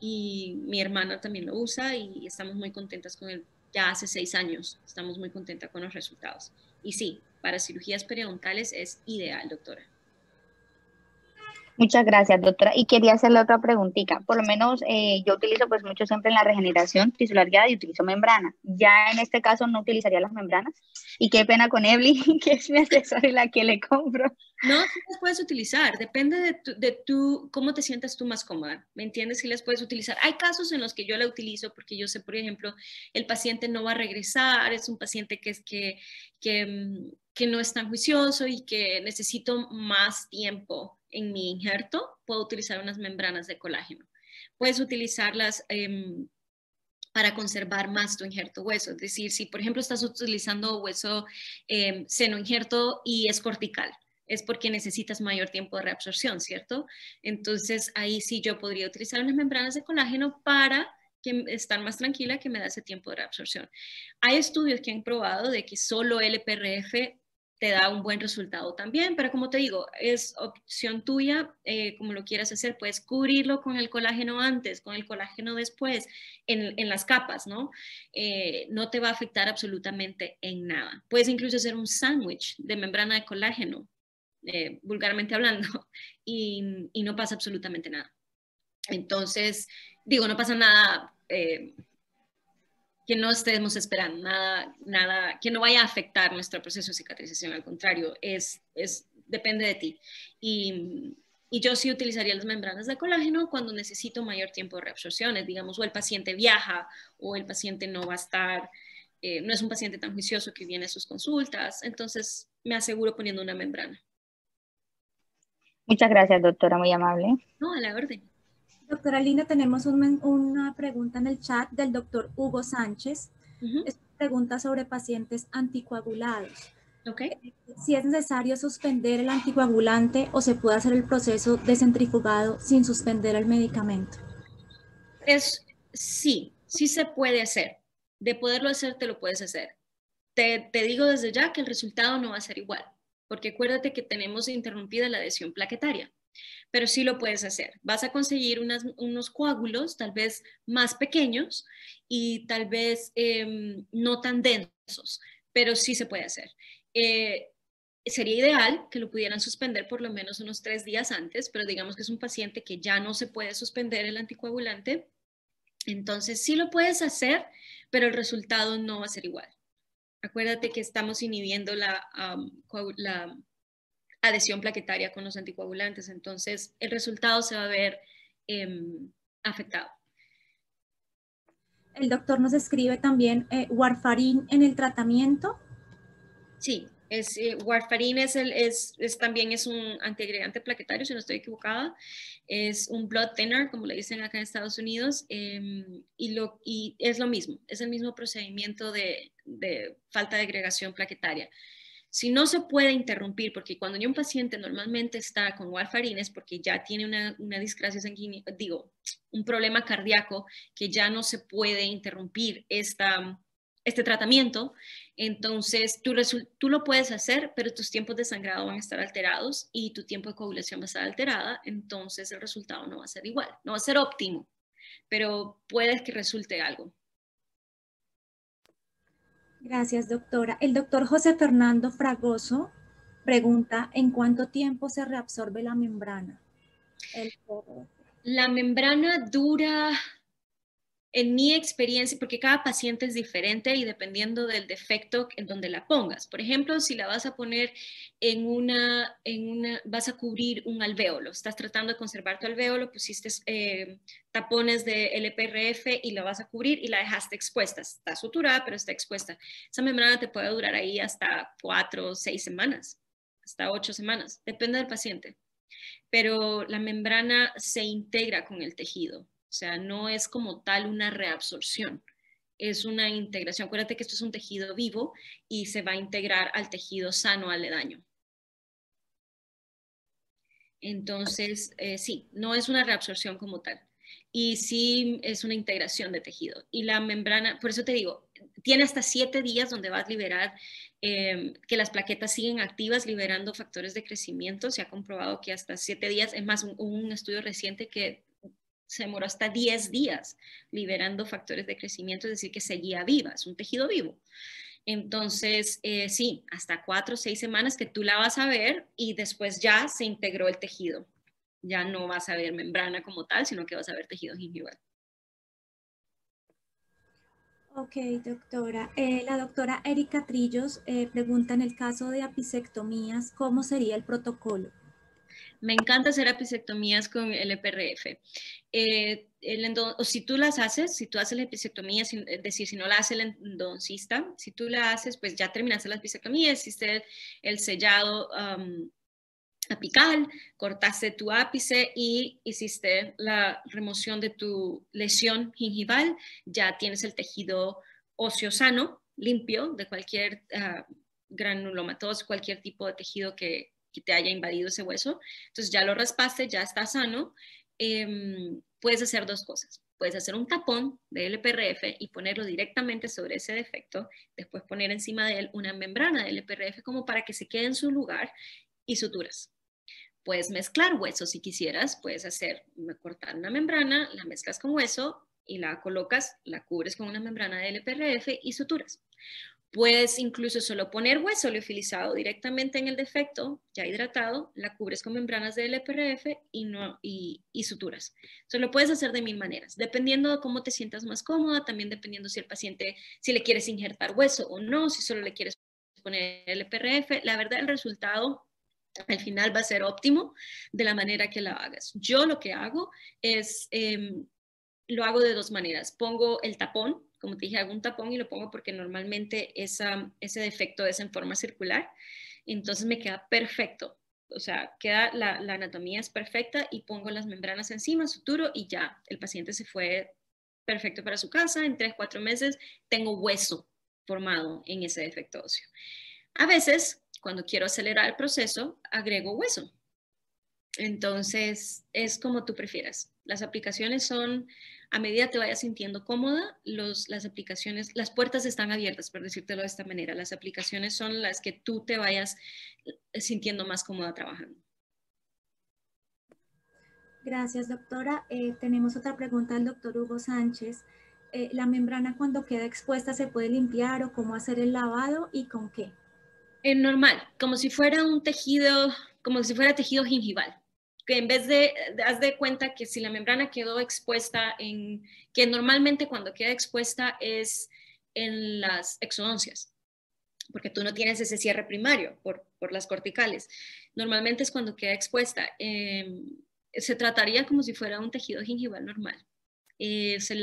y mi hermana también lo usa y estamos muy contentas con él. Ya hace 6 años estamos muy contentas con los resultados. Y sí, para cirugías periodontales es ideal, doctora. Muchas gracias, doctora. Y quería hacerle otra preguntita. Por lo menos yo utilizo pues mucho siempre en la regeneración tisular guiada y utilizo membrana. Ya en este caso no utilizaría las membranas. Y qué pena con Evelyn, que es mi asesora y la que le compro. No, sí las puedes utilizar, depende de cómo te sientas tú más cómoda, ¿me entiendes? Si las puedes utilizar. Hay casos en los que yo la utilizo porque yo sé, por ejemplo, el paciente no va a regresar, es un paciente que no es tan juicioso y que necesito más tiempo en mi injerto, puedo utilizar unas membranas de colágeno. Puedes utilizarlas para conservar más tu injerto hueso. Es decir, si por ejemplo estás utilizando hueso seno injerto y es cortical, es porque necesitas mayor tiempo de reabsorción, ¿cierto? Entonces ahí sí yo podría utilizar unas membranas de colágeno para estar más tranquila, que me da ese tiempo de reabsorción. Hay estudios que han probado de que solo LPRF te da un buen resultado también, pero como te digo, es opción tuya, como lo quieras hacer, puedes cubrirlo con el colágeno antes, con el colágeno después, en las capas, ¿no? No te va a afectar absolutamente en nada. Puedes incluso hacer un sándwich de membrana de colágeno, vulgarmente hablando, y no pasa absolutamente nada. Entonces, digo, no pasa nada que no estemos esperando, nada, que no vaya a afectar nuestro proceso de cicatrización, al contrario, depende de ti. Y yo sí utilizaría las membranas de colágeno cuando necesito mayor tiempo de reabsorciones, digamos, o el paciente viaja, o el paciente no va a estar, no es un paciente tan juicioso que viene a sus consultas, entonces me aseguro poniendo una membrana. Muchas gracias, doctora, muy amable. No, a la orden. Doctora Linda, tenemos una pregunta en el chat del doctor Hugo Sánchez. Es una pregunta sobre pacientes anticoagulados. Okay. Si es necesario suspender el anticoagulante o se puede hacer el proceso de centrifugado sin suspender el medicamento. Sí se puede hacer. De poderlo hacer, te lo puedes hacer. Te digo desde ya que el resultado no va a ser igual, porque acuérdate que tenemos interrumpida la adhesión plaquetaria, pero sí lo puedes hacer. Vas a conseguir unos coágulos tal vez más pequeños y tal vez no tan densos, pero sí se puede hacer. Sería ideal que lo pudieran suspender por lo menos unos 3 días antes, pero digamos que es un paciente que ya no se puede suspender el anticoagulante, entonces sí lo puedes hacer, pero el resultado no va a ser igual. Acuérdate que estamos inhibiendo la adhesión plaquetaria con los anticoagulantes, entonces el resultado se va a ver afectado. El doctor nos escribe también warfarin en el tratamiento. Sí, warfarin también es un antiagregante plaquetario, si no estoy equivocada. Es un blood thinner, como le dicen acá en Estados Unidos, y es lo mismo, es el mismo procedimiento de falta de agregación plaquetaria. Si no se puede interrumpir, porque cuando un paciente normalmente está con warfarin es porque ya tiene una discrasia sanguínea, un problema cardíaco que ya no se puede interrumpir este tratamiento, entonces tú lo puedes hacer, pero tus tiempos de sangrado van a estar alterados y tu tiempo de coagulación va a estar alterada, entonces el resultado no va a ser igual, no va a ser óptimo, pero puede que resulte algo. Gracias, doctora. El doctor José Fernando Fragoso pregunta, ¿en cuánto tiempo se reabsorbe la membrana? La membrana dura, en mi experiencia, porque cada paciente es diferente y dependiendo del defecto en donde la pongas. Por ejemplo, si la vas a poner vas a cubrir un alvéolo, estás tratando de conservar tu alvéolo, pusiste tapones de LPRF y la vas a cubrir y la dejaste expuesta. Está suturada, pero está expuesta. Esa membrana te puede durar ahí hasta 4 o 6 semanas, hasta 8 semanas, depende del paciente. Pero la membrana se integra con el tejido. O sea, no es como tal una reabsorción, es una integración. Acuérdate que esto es un tejido vivo y se va a integrar al tejido sano aledaño. Entonces, sí, no es una reabsorción como tal. Y sí es una integración de tejido. Y la membrana, por eso te digo, tiene hasta 7 días donde vas a liberar, que las plaquetas siguen activas liberando factores de crecimiento. Se ha comprobado que hasta 7 días, es más, un estudio reciente que se demoró hasta 10 días liberando factores de crecimiento, es decir, que seguía viva, es un tejido vivo. Entonces, sí, hasta 4 o 6 semanas que tú la vas a ver y después ya se integró el tejido. Ya no vas a ver membrana como tal, sino que vas a ver tejido gingival. Ok, doctora. La doctora Erika Trillos pregunta, en el caso de apicectomías, ¿cómo sería el protocolo? Me encanta hacer apicectomías con el EPRF. O si tú las haces, si tú haces la apicectomía, es decir, si no la hace el endodoncista, si tú la haces, pues ya terminaste la apicectomía, hiciste el sellado apical, cortaste tu ápice y hiciste la remoción de tu lesión gingival, ya tienes el tejido óseo sano, limpio, de cualquier granulomatosis, cualquier tipo de tejido que te haya invadido ese hueso. Entonces ya lo raspaste, ya está sano. Puedes hacer 2 cosas. Puedes hacer un tapón de LPRF y ponerlo directamente sobre ese defecto, después poner encima de él una membrana de LPRF como para que se quede en su lugar y suturas. Puedes mezclar huesos si quisieras, puedes cortar una membrana, la mezclas con hueso y la colocas, la cubres con una membrana de LPRF y suturas. Puedes incluso solo poner hueso liofilizado directamente en el defecto, ya hidratado, la cubres con membranas de LPRF y suturas. Entonces lo puedes hacer de 1000 maneras, dependiendo de cómo te sientas más cómoda, también dependiendo si el paciente, si le quieres injertar hueso o no, si solo le quieres poner LPRF. La verdad, el resultado al final va a ser óptimo de la manera que la hagas. Yo lo que hago es, lo hago de 2 maneras. Pongo el tapón, como te dije, hago un tapón y lo pongo porque normalmente ese defecto es en forma circular, entonces me queda perfecto. O sea, la anatomía es perfecta y pongo las membranas encima, suturo y ya, el paciente se fue perfecto para su casa. En 3 o 4 meses tengo hueso formado en ese defecto óseo. A veces, cuando quiero acelerar el proceso, agrego hueso. Entonces, es como tú prefieras. Las aplicaciones son, a medida que te vayas sintiendo cómoda, las aplicaciones, las puertas están abiertas, por decírtelo de esta manera. Las aplicaciones son las que tú te vayas sintiendo más cómoda trabajando. Gracias, doctora. Tenemos otra pregunta del doctor Hugo Sánchez. ¿La membrana cuando queda expuesta se puede limpiar o cómo hacer el lavado y con qué? Normal, como si fuera un tejido, como si fuera tejido gingival. Que en vez de, haz de cuenta que si la membrana quedó expuesta que normalmente cuando queda expuesta es en las exodoncias. porque tú no tienes ese cierre primario por las corticales. Normalmente es cuando queda expuesta. Se trataría como si fuera un tejido gingival normal. Se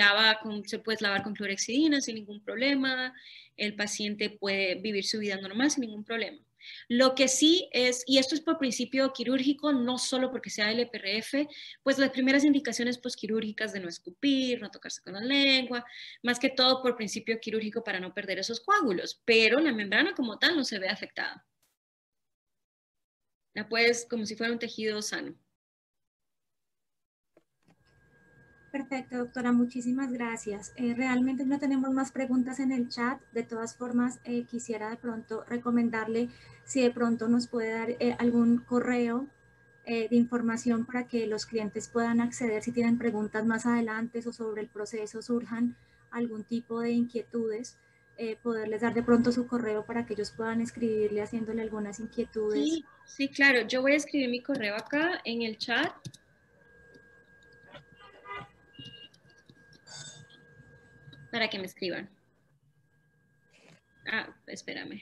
puede lavar con clorhexidina sin ningún problema. El paciente puede vivir su vida normal sin ningún problema. Lo que sí es, y esto es por principio quirúrgico, no solo porque sea LPRF, pues las primeras indicaciones posquirúrgicas de no escupir, no tocarse con la lengua, más que todo por principio quirúrgico para no perder esos coágulos, pero la membrana como tal no se ve afectada. La puedes como si fuera un tejido sano. Perfecto, doctora, muchísimas gracias. Realmente no tenemos más preguntas en el chat. De todas formas, quisiera de pronto recomendarle si de pronto nos puede dar algún correo de información para que los clientes puedan acceder si tienen preguntas más adelante o sobre el proceso surjan algún tipo de inquietudes, poderles dar de pronto su correo para que ellos puedan escribirle haciéndole algunas inquietudes. Sí, sí, claro. Yo voy a escribir mi correo acá en el chat. Para que me escriban. Ah, espérame.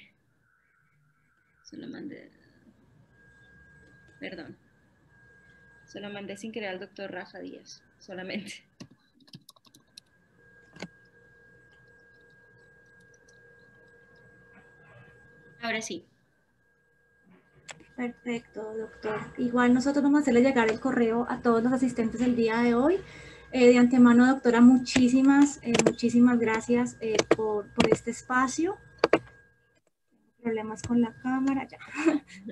Se lo mandé. Perdón. Se lo mandé sin querer al doctor Rafa Díaz, solamente. Ahora sí. Perfecto, doctor. Igual nosotros vamos a hacerle llegar el correo a todos los asistentes el día de hoy. De antemano, doctora, muchísimas gracias por este espacio. Problemas con la cámara, ya.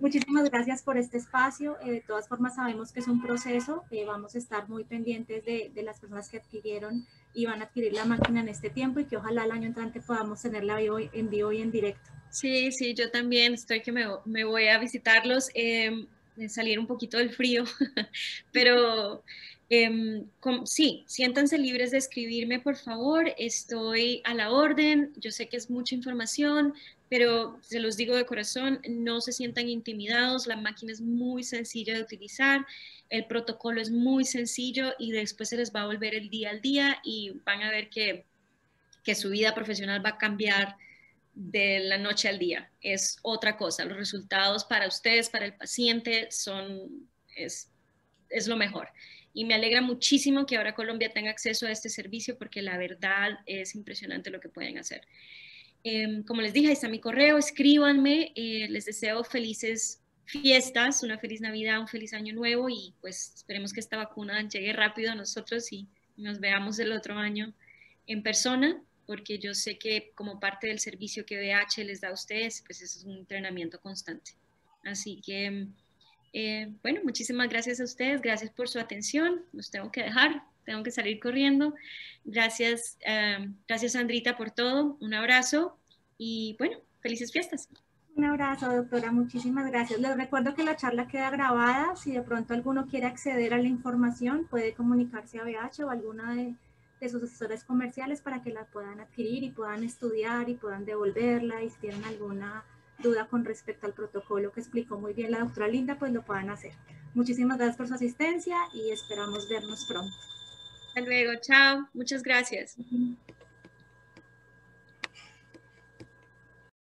Muchísimas gracias por este espacio. De todas formas, sabemos que es un proceso. Vamos a estar muy pendientes de las personas que adquirieron y van a adquirir la máquina en este tiempo y que ojalá el año entrante podamos tenerla en vivo y en directo. Sí, sí, yo también estoy que me voy a visitarlos, salir un poquito del frío, pero sí, siéntanse libres de escribirme, por favor, estoy a la orden, yo sé que es mucha información, pero se los digo de corazón, no se sientan intimidados, la máquina es muy sencilla de utilizar, el protocolo es muy sencillo y después se les va a volver el día al día y van a ver que su vida profesional va a cambiar de la noche al día. Es otra cosa. Los resultados para ustedes, para el paciente, es lo mejor. Y me alegra muchísimo que ahora Colombia tenga acceso a este servicio porque la verdad es impresionante lo que pueden hacer. Como les dije, ahí está mi correo, escríbanme, les deseo felices fiestas, una feliz Navidad, un feliz año nuevo y pues esperemos que esta vacuna llegue rápido a nosotros y nos veamos el otro año en persona, porque yo sé que como parte del servicio que VH les da a ustedes, pues eso es un entrenamiento constante. Así que, bueno, muchísimas gracias a ustedes, gracias por su atención, los tengo que dejar, tengo que salir corriendo. Gracias, gracias Sandrita por todo, un abrazo y bueno, felices fiestas. Un abrazo, doctora, muchísimas gracias. Les recuerdo que la charla queda grabada. Si de pronto alguno quiere acceder a la información, puede comunicarse a VH o a alguna de sus asesores comerciales para que la puedan adquirir y puedan estudiar y puedan devolverla. Y si tienen alguna duda con respecto al protocolo que explicó muy bien la doctora Linda, pues lo puedan hacer. Muchísimas gracias por su asistencia y esperamos vernos pronto. Hasta luego, chao, muchas gracias.